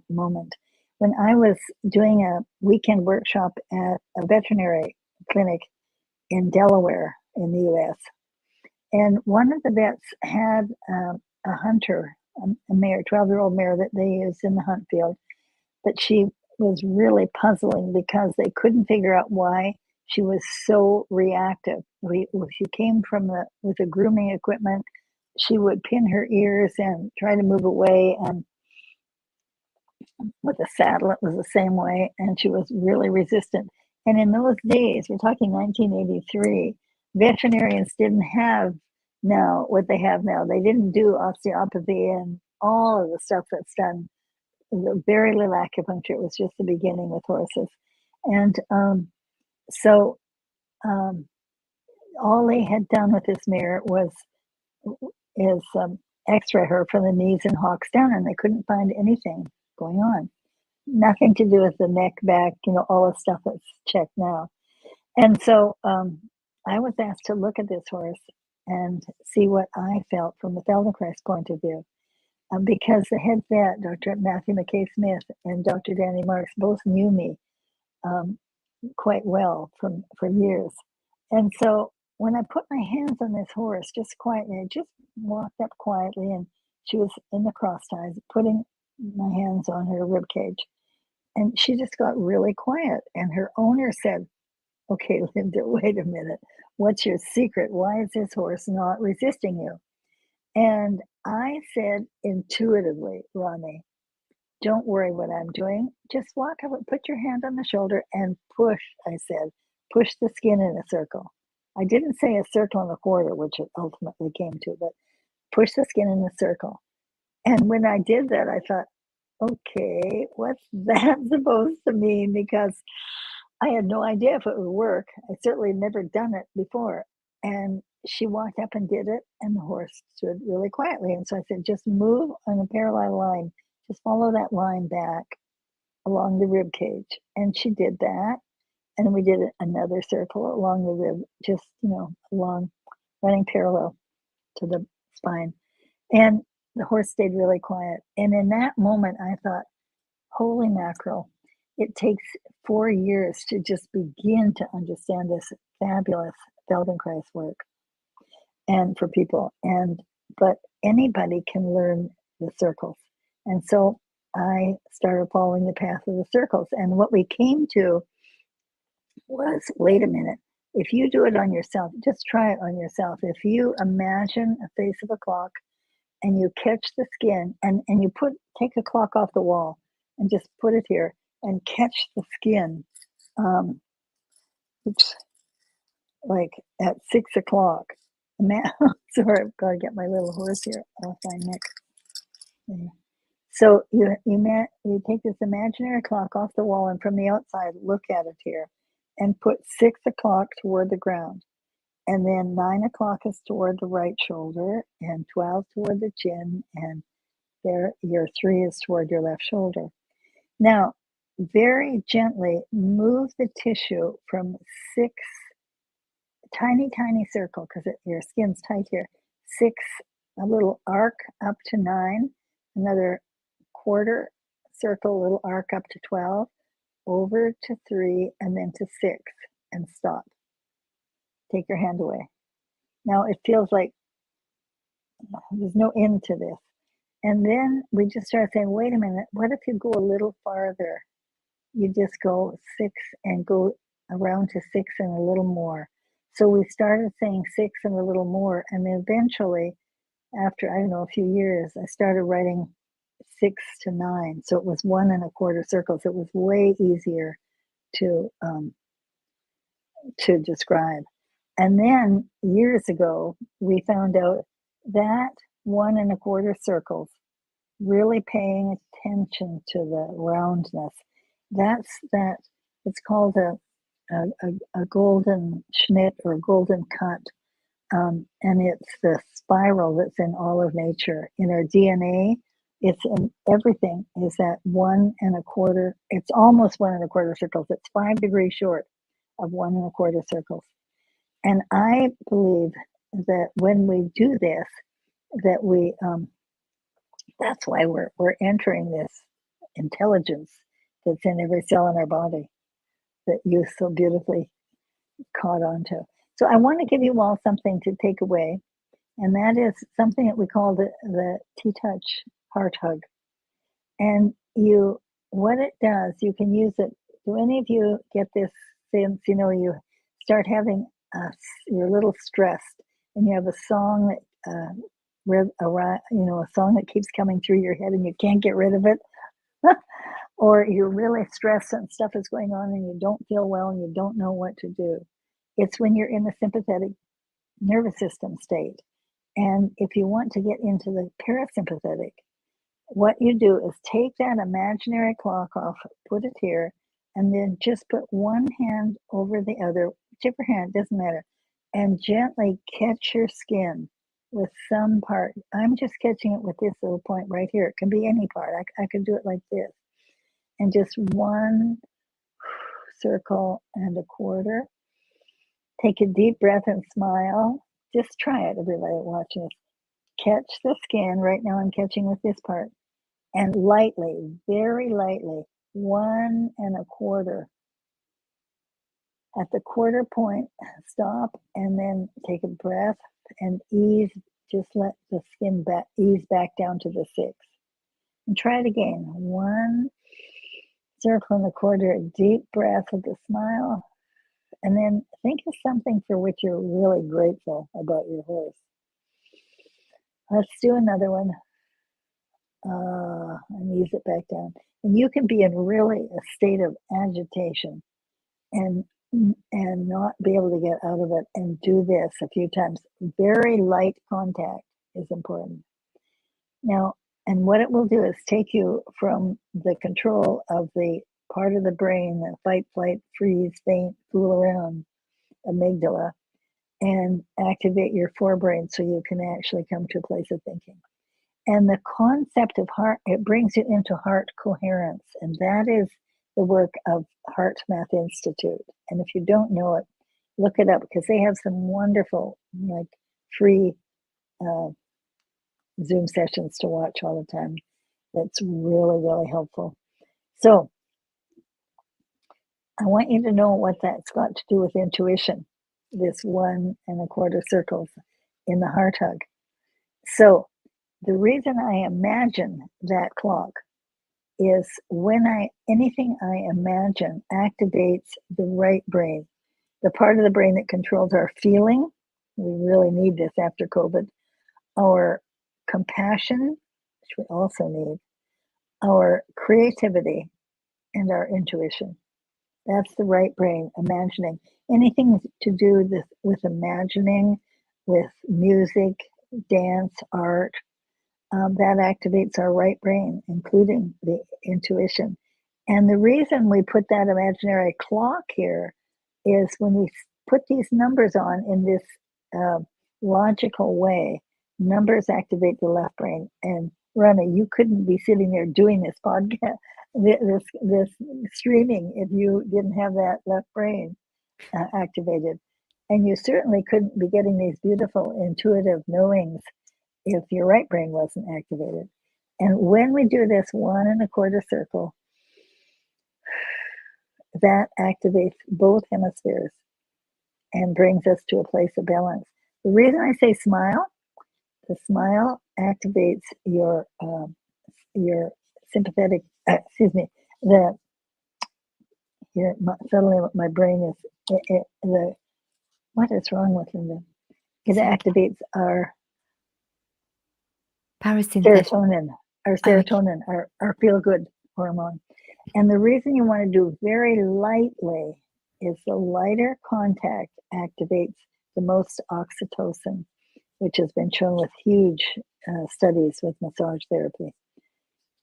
moment when I was doing a weekend workshop at a veterinary clinic in Delaware in the US. And one of the vets had a hunter, a mare, 12-year-old mare that they used in the hunt field, but she was really puzzling because they couldn't figure out why she was so reactive. She came with the grooming equipment. She would pin her ears and try to move away, and with the saddle, it was the same way, and she was really resistant. And in those days, we're talking 1983, veterinarians didn't have now what they have now. They didn't do osteopathy and all of the stuff that's done. Very little acupuncture. It was just the beginning with horses. And so all they had done with this mare is x-ray her from the knees and hocks down, and they couldn't find anything going on. Nothing to do with the neck, back, all the stuff that's checked now. And so I was asked to look at this horse and see what I felt from the Feldenkrais point of view. Because the head vet, Dr. Matthew McKay Smith and Dr. Danny Marks, both knew me quite well for years. And so when I put my hands on this horse just quietly, I just walked up quietly, and she was in the cross ties, putting my hands on her rib cage. And she just got really quiet. And her owner said, "Okay, Linda, wait a minute. What's your secret? Why is this horse not resisting you?" And I said intuitively, "Ronnie, don't worry what I'm doing. Just walk up, put your hand on the shoulder and push," I said. "Push the skin in a circle." I didn't say a circle and a quarter, which it ultimately came to, but push the skin in a circle. And when I did that, I thought, okay, what's that supposed to mean? Because I had no idea if it would work. I certainly never done it before. And she walked up and did it, and the horse stood really quietly. And so I said, just move on a parallel line. Just follow that line back along the rib cage. And she did that. And then we did another circle along the rib, just, along, running parallel to the spine. And the horse stayed really quiet. And in that moment, I thought, holy mackerel, it takes 4 years to just begin to understand this fabulous Feldenkrais work and for people. But anybody can learn the circles. And so I started following the path of the circles. And what we came to was, wait a minute, if you do it on yourself, just try it on yourself. If you imagine a face of a clock and you catch the skin and you take a clock off the wall and just put it here and catch the skin, oops, like at 6 o'clock. Sorry, I've got to get my little horse here off my neck. There. So you take this imaginary clock off the wall and from the outside look at it here and put 6 o'clock toward the ground. And then 9 o'clock is toward the right shoulder and 12 toward the chin, and there your 3 is toward your left shoulder. Now, very gently move the tissue from 6 tiny circle, because your skin's tight here, 6, a little arc up to 9, another quarter circle, little arc up to 12, over to 3, and then to 6, and stop. Take your hand away. Now it feels like there's no end to this. And then we just start saying, wait a minute, what if you go a little farther? You just go 6 and go around to 6 and a little more. So we started saying 6 and a little more. And then eventually, after, I don't know, a few years, I started writing 6 to 9. So it was 1 1/4 circles. It was way easier to describe. And then years ago, we found out that 1 1/4 circles, really paying attention to the roundness, it's called a golden Schnitt or golden cut. And it's the spiral that's in all of nature. In our DNA, it's in everything, is that 1 1/4, it's almost 1 1/4 circles. It's 5 degrees short of 1 1/4 circles. And I believe that when we do this, that we, that's why we're entering this intelligence that's in every cell in our body that you so beautifully caught on to. So I want to give you all something to take away, and that is something that we call the TTouch heart hug. And what it does, you can use it. Do any of you get this since, you start having, you're a little stressed and you have a song that, a song that keeps coming through your head and you can't get rid of it? Or you're really stressed and stuff is going on and you don't feel well and you don't know what to do. It's when you're in the sympathetic nervous system state. And if you want to get into the parasympathetic, what you do is take that imaginary clock off, put it here, and then just put one hand over the other, whichever hand, doesn't matter, and gently catch your skin with some part. I'm just catching it with this little point right here. It can be any part. I could do it like this. And just 1 circle and a quarter. Take a deep breath and smile. Just try it, everybody watching this. Catch the skin. Right now I'm catching with this part. And lightly, very lightly, 1 1/4. At the quarter point, stop and then take a breath and ease. Just let the skin ease back down to the 6. And try it again. 1 circle and a quarter, a deep breath with a smile. And then think of something for which you're really grateful about your horse. Let's do another one. And ease it back down. And you can be in really a state of agitation and not be able to get out of it, and do this a few times. Very light contact is important. Now, And what it will do is take you from the control of the part of the brain, the fight, flight, freeze, faint, fool around amygdala, and activate your forebrain so you can actually come to a place of thinking. And the concept of heart, it brings you into heart coherence. And that is the work of Heart Math Institute. And if you don't know it, look it up because they have some wonderful, like free Zoom sessions to watch all the time. That's really, really helpful. So I want you to know what that's got to do with intuition, this 1 1/4 circles in the heart hug. So the reason I imagine that clock is when anything I imagine activates the right brain, the part of the brain that controls our feeling. We really need this after COVID. Our compassion, which we also need, our creativity, and our intuition. That's the right brain, imagining. Anything to do with imagining, with music, dance, art, that activates our right brain, including the intuition. And the reason we put that imaginary clock here is when we put these numbers on in this logical way, numbers activate the left brain. And Rana, you couldn't be sitting there doing this podcast, this streaming, if you didn't have that left brain activated. And you certainly couldn't be getting these beautiful intuitive knowings if your right brain wasn't activated. And when we do this 1 1/4 circle, that activates both hemispheres and brings us to a place of balance. The reason I say smile, the smile activates your sympathetic, suddenly my brain is, what is wrong with Linda? It activates our Parasympathetic. serotonin, our feel-good hormone. And the reason you want to do very lightly is the lighter contact activates the most oxytocin, which has been shown with huge studies with massage therapy.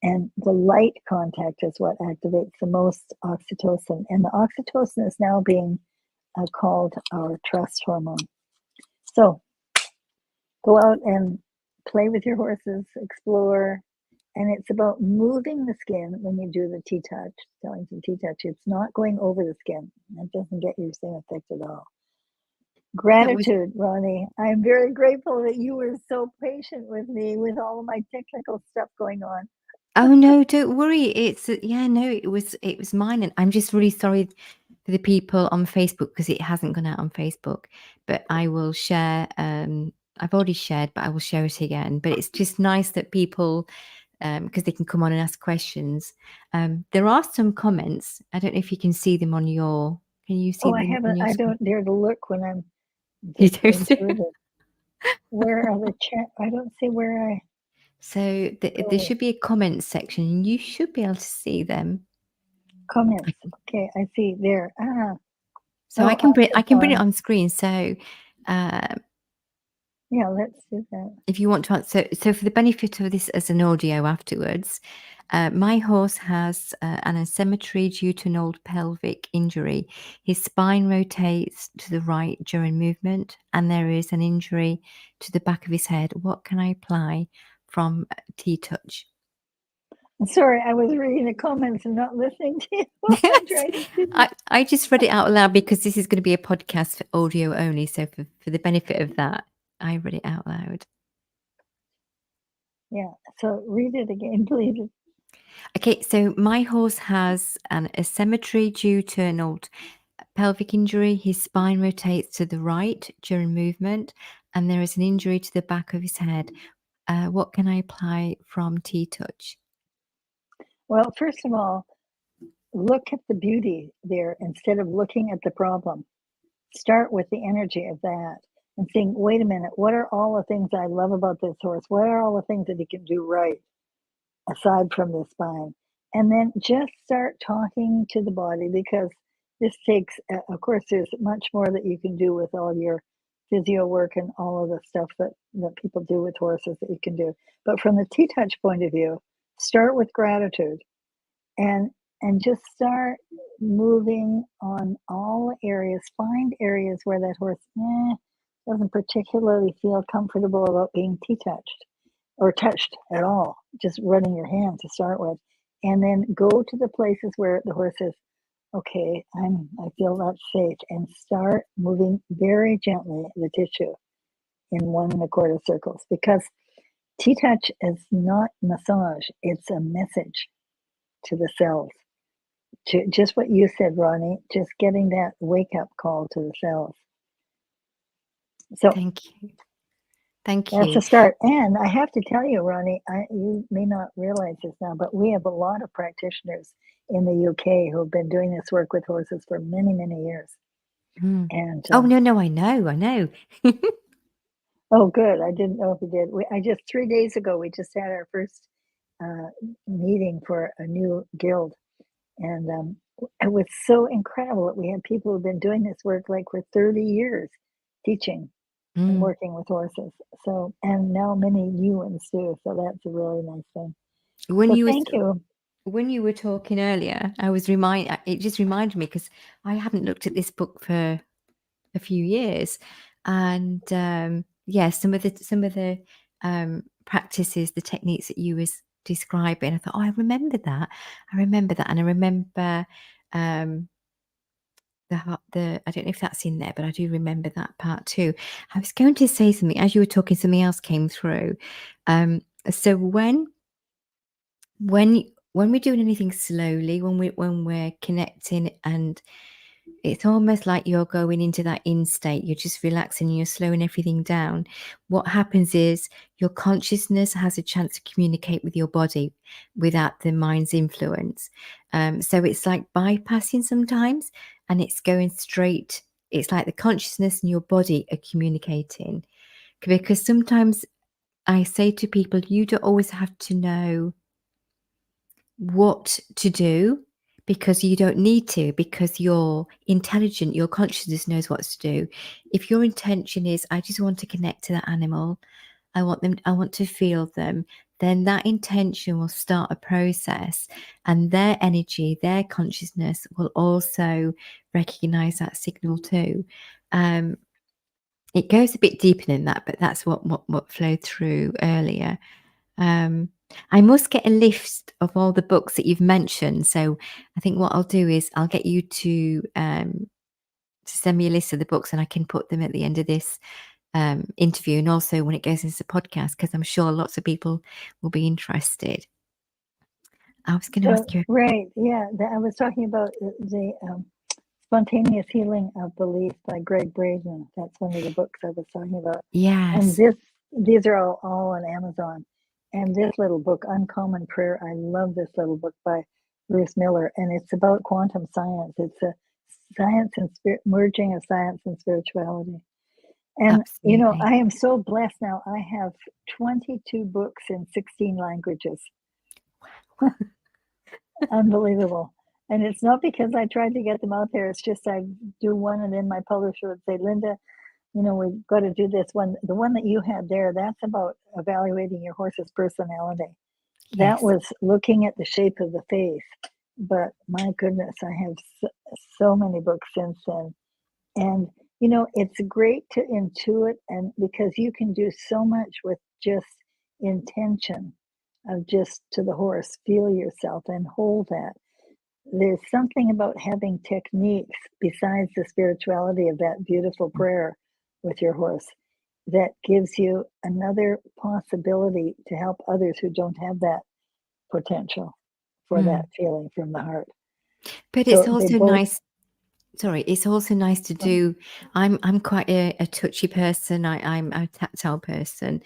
And the light contact is what activates the most oxytocin. And the oxytocin is now being called our trust hormone. So go out and play with your horses, explore. And it's about moving the skin when you do the TTouch, Tellington TTouch. It's not going over the skin. That doesn't get you the same effect at all. Gratitude, Ronnie. I'm very grateful that you were so patient with me with all of my technical stuff going on. Oh no, don't worry. It's it was mine, and I'm just really sorry for the people on Facebook because it hasn't gone out on Facebook. But I will share. I've already shared, but I will share it again. But it's just nice that people, because they can come on and ask questions. There are some comments. I don't know if you can see them on your. Can you see Oh, I them on haven't. your I screen? don't dare to look when I'm You just don't see. intuitive. Where are the chat? I don't see where I. So there should be a comments section, and you should be able to see them. Comments. Okay, I see there. So I can bring it on screen. So yeah, let's do that. if you want to answer, so for the benefit of this as an audio afterwards, my horse has an asymmetry due to an old pelvic injury. His spine rotates to the right during movement, and there is an injury to the back of his head. What can I apply from TTouch? Sorry, I was reading the comments and not listening to you. I just read it out loud because this is going to be a podcast for audio only. So for the benefit of that, I read it out loud. Yeah, so read it again, please. Okay, so my horse has an asymmetry due to an old pelvic injury. His spine rotates to the right during movement, and there is an injury to the back of his head. What can I apply from TTouch? Well, first of all, look at the beauty there instead of looking at the problem. Start with the energy of that and think, wait a minute, what are all the things I love about this horse? What are all the things that he can do right aside from the spine? And then just start talking to the body because this takes, of course, there's much more that you can do with all your physio work and all of the stuff that people do with horses that you can do. But from the TTouch point of view, start with gratitude and just start moving on all areas. Find areas where that horse doesn't particularly feel comfortable about being T-touched or touched at all. Just running your hand to start with, and then go to the places where the horse is, okay, I feel that's safe, and start moving very gently the tissue in 1 1/4 circles, because T-touch is not massage, it's a message to the cells. To just what you said, Ronnie, just getting that wake-up call to the cells. So Thank you. Thank that's you. a start. And I have to tell you, Ronnie, you may not realize this now, but we have a lot of practitioners in the UK who have been doing this work with horses for many, many years. Mm. And Oh, no, I know. oh, good. I didn't know if you did. I just 3 days ago, we just had our first meeting for a new guild. And it was so incredible that we had people who've been doing this work like for 30 years, teaching and working with horses. So, and now many new ones too. So that's a really nice thing. Thank you. When you were talking earlier, it just reminded me, because I haven't looked at this book for a few years, and some of the practices, the techniques that you was describing, I thought, I remember that, and I remember the I don't know if that's in there, but I do remember that part too. I was going to say something as you were talking, something else came through. So when we're doing anything slowly, when we're connecting, and it's almost like you're going into that in state, you're just relaxing, you're slowing everything down. What happens is your consciousness has a chance to communicate with your body without the mind's influence. So it's like bypassing sometimes, and it's going straight. It's like the consciousness and your body are communicating. Because sometimes I say to people, you don't always have to know what to do, because you don't need to, because you're intelligent, your consciousness knows what to do. If your intention is, I just want to connect to that animal, I want to feel them, then that intention will start a process, and their energy, their consciousness will also recognize that signal too. It goes a bit deeper than that, but that's what flowed through earlier. I must get a list of all the books that you've mentioned. So I think what I'll do is I'll get you to send me a list of the books, and I can put them at the end of this interview, and also when it goes into the podcast, because I'm sure lots of people will be interested. I was going to ask you. Right. Yeah. I was talking about the Spontaneous Healing of Belief by Greg Braden. That's one of the books I was talking about. Yes. And these are all on Amazon. And this little book, Uncommon Prayer, I love this little book by Bruce Miller, and it's about quantum science. It's a science and merging of science and spirituality. And Absolutely. I am so blessed now. I have 22 books in 16 languages. Unbelievable. And it's not because I tried to get them out there. It's just I do one, and then my publisher would say, Linda, we've got to do this one. The one that you had there, that's about evaluating your horse's personality. Yes. That was looking at the shape of the face. But my goodness, I have so many books since then. And, it's great to intuit, and because you can do so much with just intention of just to the horse, feel yourself and hold that. There's something about having techniques besides the spirituality of that beautiful prayer with your horse that gives you another possibility to help others who don't have that potential for that feeling from the heart. But it's also nice. Sorry, it's also nice to do. I'm quite a touchy person. I'm a tactile person,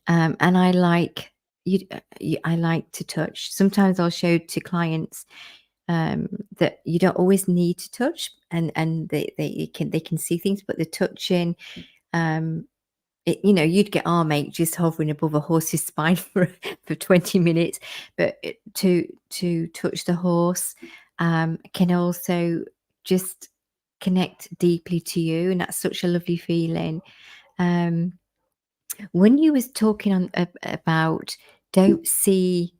and I like I like to touch. Sometimes I'll show to clients that you don't always need to touch, and they can see things, but the touching, you'd get arm ache just hovering above a horse's spine for 20 minutes, but to touch the horse can also just connect deeply to you, and that's such a lovely feeling. When you was talking on about don't see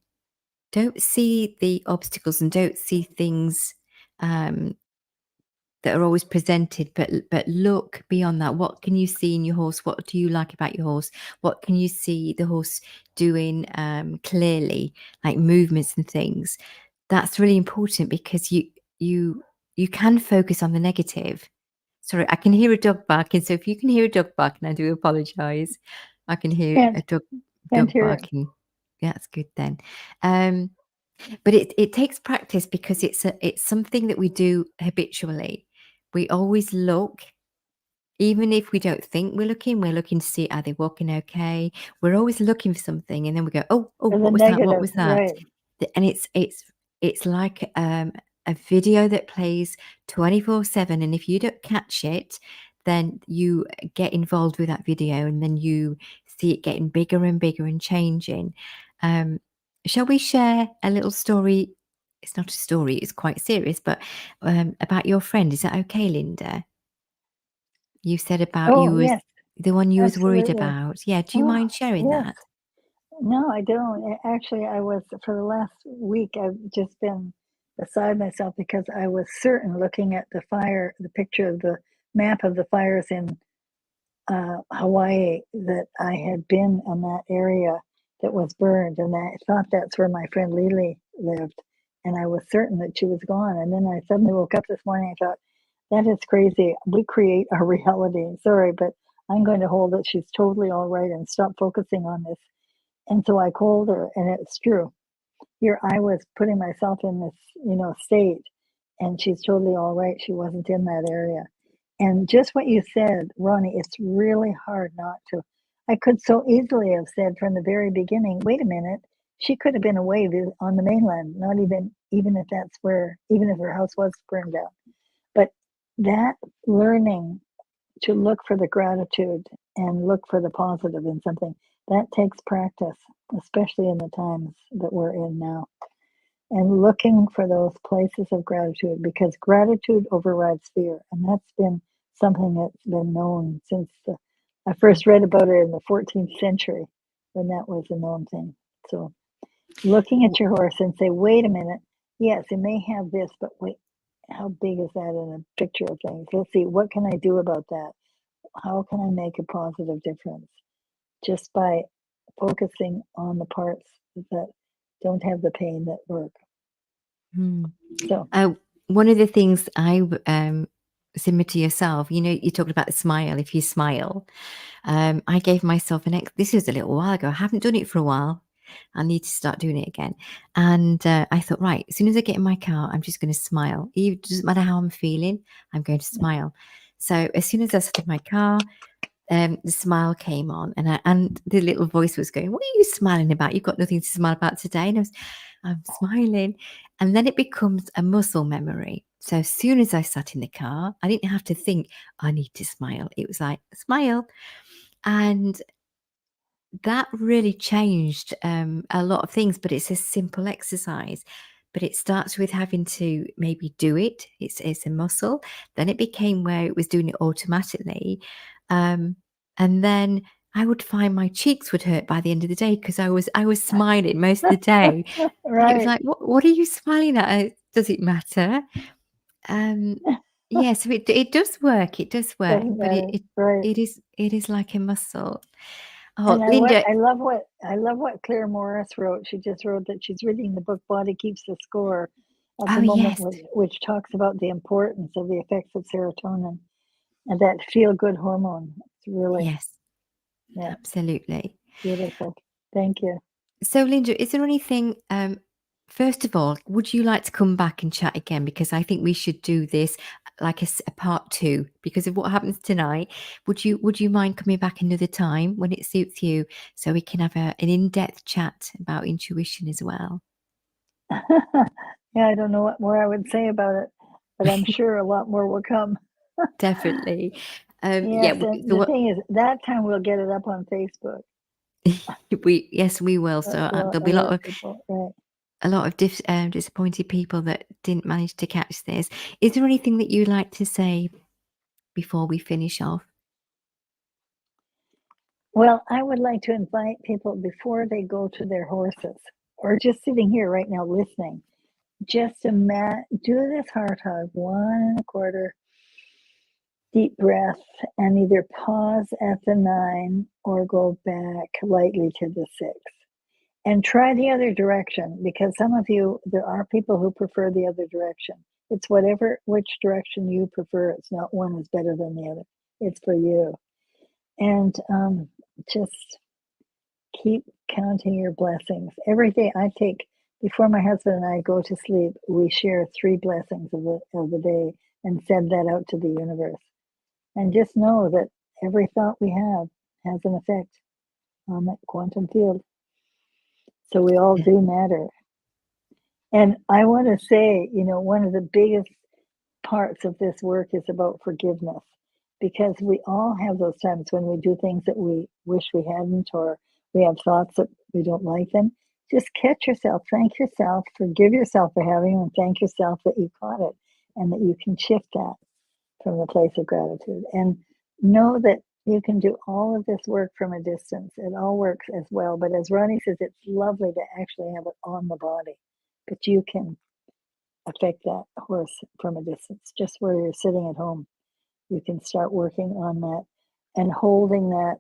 the obstacles and don't see things that are always presented, but look beyond that. What can you see in your horse? What do you like about your horse? What can you see the horse doing clearly, like movements and things? That's really important, because you can focus on the negative. Sorry, I can hear a dog barking. So if you can hear a dog barking, I do apologise. I can hear Can't a dog hear it. barking. Yeah, that's good then. But it takes practice, because it's something that we do habitually. We always look, even if we don't think we're looking to see, are they walking okay? We're always looking for something, and then we go, oh, For the what was that? What negative, was that? right? And it's like a video that plays 24/7, and if you don't catch it, then you get involved with that video, and then you see it getting bigger and bigger and changing. Shall we share a little story? It's not a story, it's quite serious, but about your friend. Is that okay, Linda? You said about Oh, yes, the one you was worried absolutely. about. Yeah, do you Oh, mind sharing yes. that? No, I don't. Actually, I was, for the last week, I've just been beside myself because I was certain, looking at the picture of the map of the fires in Hawaii, that I had been in that area that was burned, and I thought that's where my friend Lily lived, and I was certain that she was gone. And then I suddenly woke up this morning and thought, that is crazy. We create our reality. Sorry, but I'm going to hold that she's totally all right and stop focusing on this. And so I called her, and it's true. Here I was putting myself in this, state, and she's totally all right. She wasn't in that area. And just what you said, Ronnie, it's really hard not to. I could so easily have said from the very beginning, wait a minute, she could have been away on the mainland, not even if that's where, even if her house was burned down. But that learning to look for the gratitude and look for the positive in something, that takes practice, especially in the times that we're in now. And looking for those places of gratitude, because gratitude overrides fear. And that's been something that's been known since I first read about it in the 14th century, when that was a known thing. So looking at your horse and say, wait a minute, yes, it may have this, but wait, how big is that in a picture of things? Let's see, what can I do about that? How can I make a positive difference? Just by focusing on the parts that don't have the pain that work. So One of the things similar to yourself, you talked about the smile. If you smile, I gave myself this was a little while ago. I haven't done it for a while. I need to start doing it again. And I thought, right, as soon as I get in my car, I'm just going to smile. It doesn't matter how I'm feeling, I'm going to smile. So as soon as I sat in my car, the smile came on, and the little voice was going, what are you smiling about? You've got nothing to smile about today. And I'm smiling. And then it becomes a muscle memory. So as soon as I sat in the car, I didn't have to think, I need to smile. It was like, smile. And that really changed a lot of things, but it's a simple exercise. But it starts with having to maybe do it. It's a muscle. Then it became where it was doing it automatically. And then I would find my cheeks would hurt by the end of the day, because I was smiling most of the day. And it was right. like, what are you smiling at? Does it matter? Yeah, so it does work. It does work, Doesn't but matter. Right. it is like a muscle. Oh, And Linda, I love what Claire Morris wrote. She just wrote that she's reading the book Body Keeps the Score at oh the moment, yes, which talks about the importance of the effects of serotonin and that feel good hormone. It's really, yes, yeah, absolutely. beautiful. Thank you. So, Linda, is there anything? First of all, would you like to come back and chat again? Because I think we should do this like a part two, because of what happens tonight. Would you mind coming back another time when it suits you, so we can have an in-depth chat about intuition as well? Yeah, I don't know what more I would say about it, but I'm sure a lot more will come. Definitely. Yeah. Yes, and So the what? thing is, that time we'll get it up on Facebook. Yes, we will. So So there'll a be a lot lot of of people, right? a lot of disappointed people that didn't manage to catch this. Is there anything that you'd like to say before we finish off? Well, I would like to invite people before they go to their horses or just sitting here right now listening, just do this heart hug, 1.25 deep breath, and either pause at the 9 or go back lightly to the 6. And try the other direction, because some of you, there are people who prefer the other direction. It's which direction you prefer. It's not one is better than the other. It's for you. And just keep counting your blessings. Every day I take, before my husband and I go to sleep, we share 3 blessings of the day and send that out to the universe. And just know that every thought we have has an effect on that quantum field. So we all do matter. And I want to say, one of the biggest parts of this work is about forgiveness, because we all have those times when we do things that we wish we hadn't, or we have thoughts that we don't like them. Just catch yourself, thank yourself, forgive yourself for having them, and thank yourself that you caught it and that you can shift that from the place of gratitude. And know that you can do all of this work from a distance. It all works as well. But as Ronnie says, it's lovely to actually have it on the body. But you can affect that horse from a distance, just where you're sitting at home. You can start working on that and holding that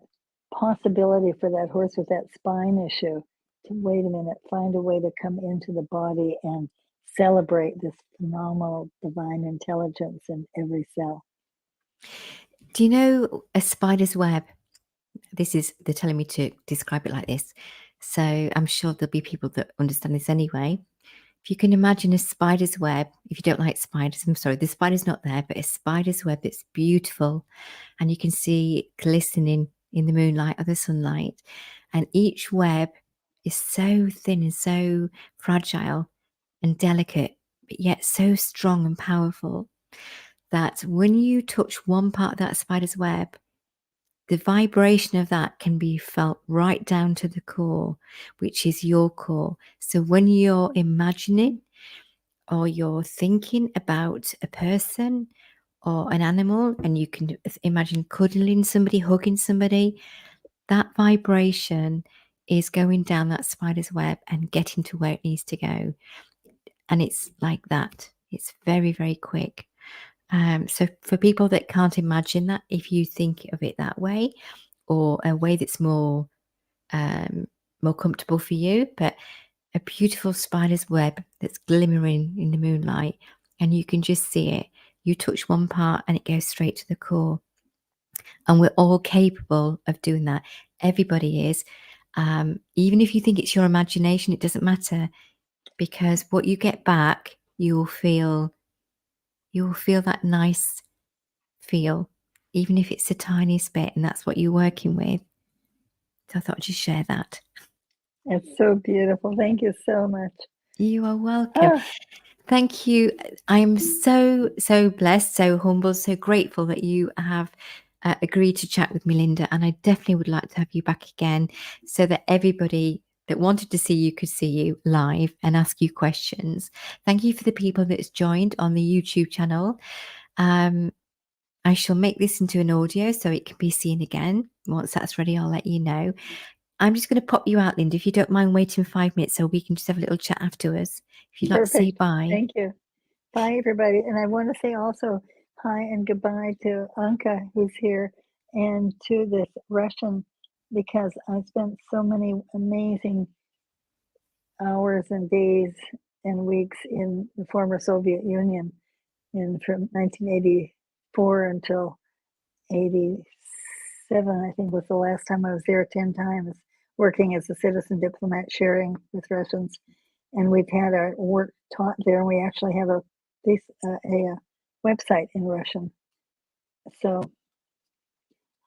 possibility for that horse with that spine issue to, wait a minute, find a way to come into the body and celebrate this phenomenal divine intelligence in every cell. Do you know a spider's web? They're telling me to describe it like this. So I'm sure there'll be people that understand this anyway. If you can imagine a spider's web, if you don't like spiders, I'm sorry, the spider's not there, but a spider's web that's beautiful and you can see it glistening in the moonlight or the sunlight. And each web is so thin and so fragile and delicate, but yet so strong and powerful that when you touch one part of that spider's web, the vibration of that can be felt right down to the core, which is your core. So when you're imagining or you're thinking about a person or an animal, and you can imagine cuddling somebody, hugging somebody, that vibration is going down that spider's web and getting to where it needs to go. And it's like that. It's very, very quick. So for people that can't imagine that, if you think of it that way, or a way that's more comfortable for you, but a beautiful spider's web that's glimmering in the moonlight, and you can just see it. You touch one part and it goes straight to the core. And we're all capable of doing that. Everybody is. Even if you think it's your imagination, it doesn't matter, because what you get back, you'll feel that nice feel, even if it's the tiniest bit, and that's what you're working with. So I thought I'd just share that. It's so beautiful. Thank you so much. You are welcome. Thank you. I'm so, so blessed, so humble, so grateful that you have agreed to chat with me, Linda. And I definitely would like to have you back again so that everybody that wanted to see you could see you live and ask you questions. Thank you for the people that's joined on the YouTube channel. I shall make this into an audio so it can be seen again. Once that's ready, I'll let you know. I'm just going to pop you out, Linda, if you don't mind waiting 5 minutes so we can just have a little chat afterwards. If you'd like to say bye. Thank you. Bye, everybody. And I want to say also hi and goodbye to Anka, who's here, and to this Russian, because I spent so many amazing hours and days and weeks in the former Soviet Union from 1984 until 87, I think was the last time I was there, 10 times, working as a citizen diplomat, sharing with Russians. And we've had our work taught there, and we actually have a website in Russian. So,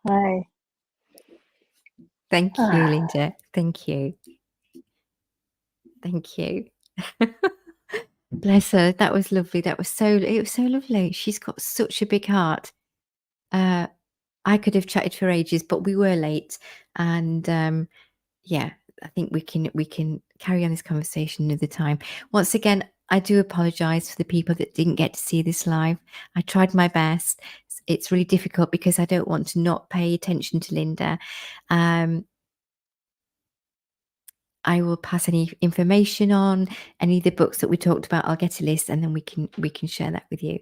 hi. Thank you, Linda. Thank you. Thank you. Bless her. That was lovely. It was so lovely. She's got such a big heart. I could have chatted for ages, but we were late, and yeah, I think we can carry on this conversation another time. Once again, I do apologise for the people that didn't get to see this live. I tried my best. It's really difficult because I don't want to not pay attention to Linda. I will pass any information on, any of the books that we talked about. I'll get a list and then we can share that with you.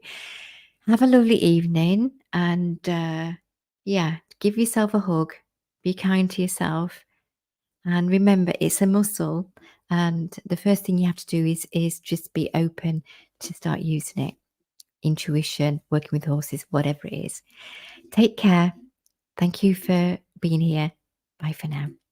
Have a lovely evening, and yeah, give yourself a hug. Be kind to yourself, and remember, it's a muscle. And the first thing you have to do is just be open to start using it. Intuition, working with horses, whatever it is. Take care. Thank you for being here. Bye for now.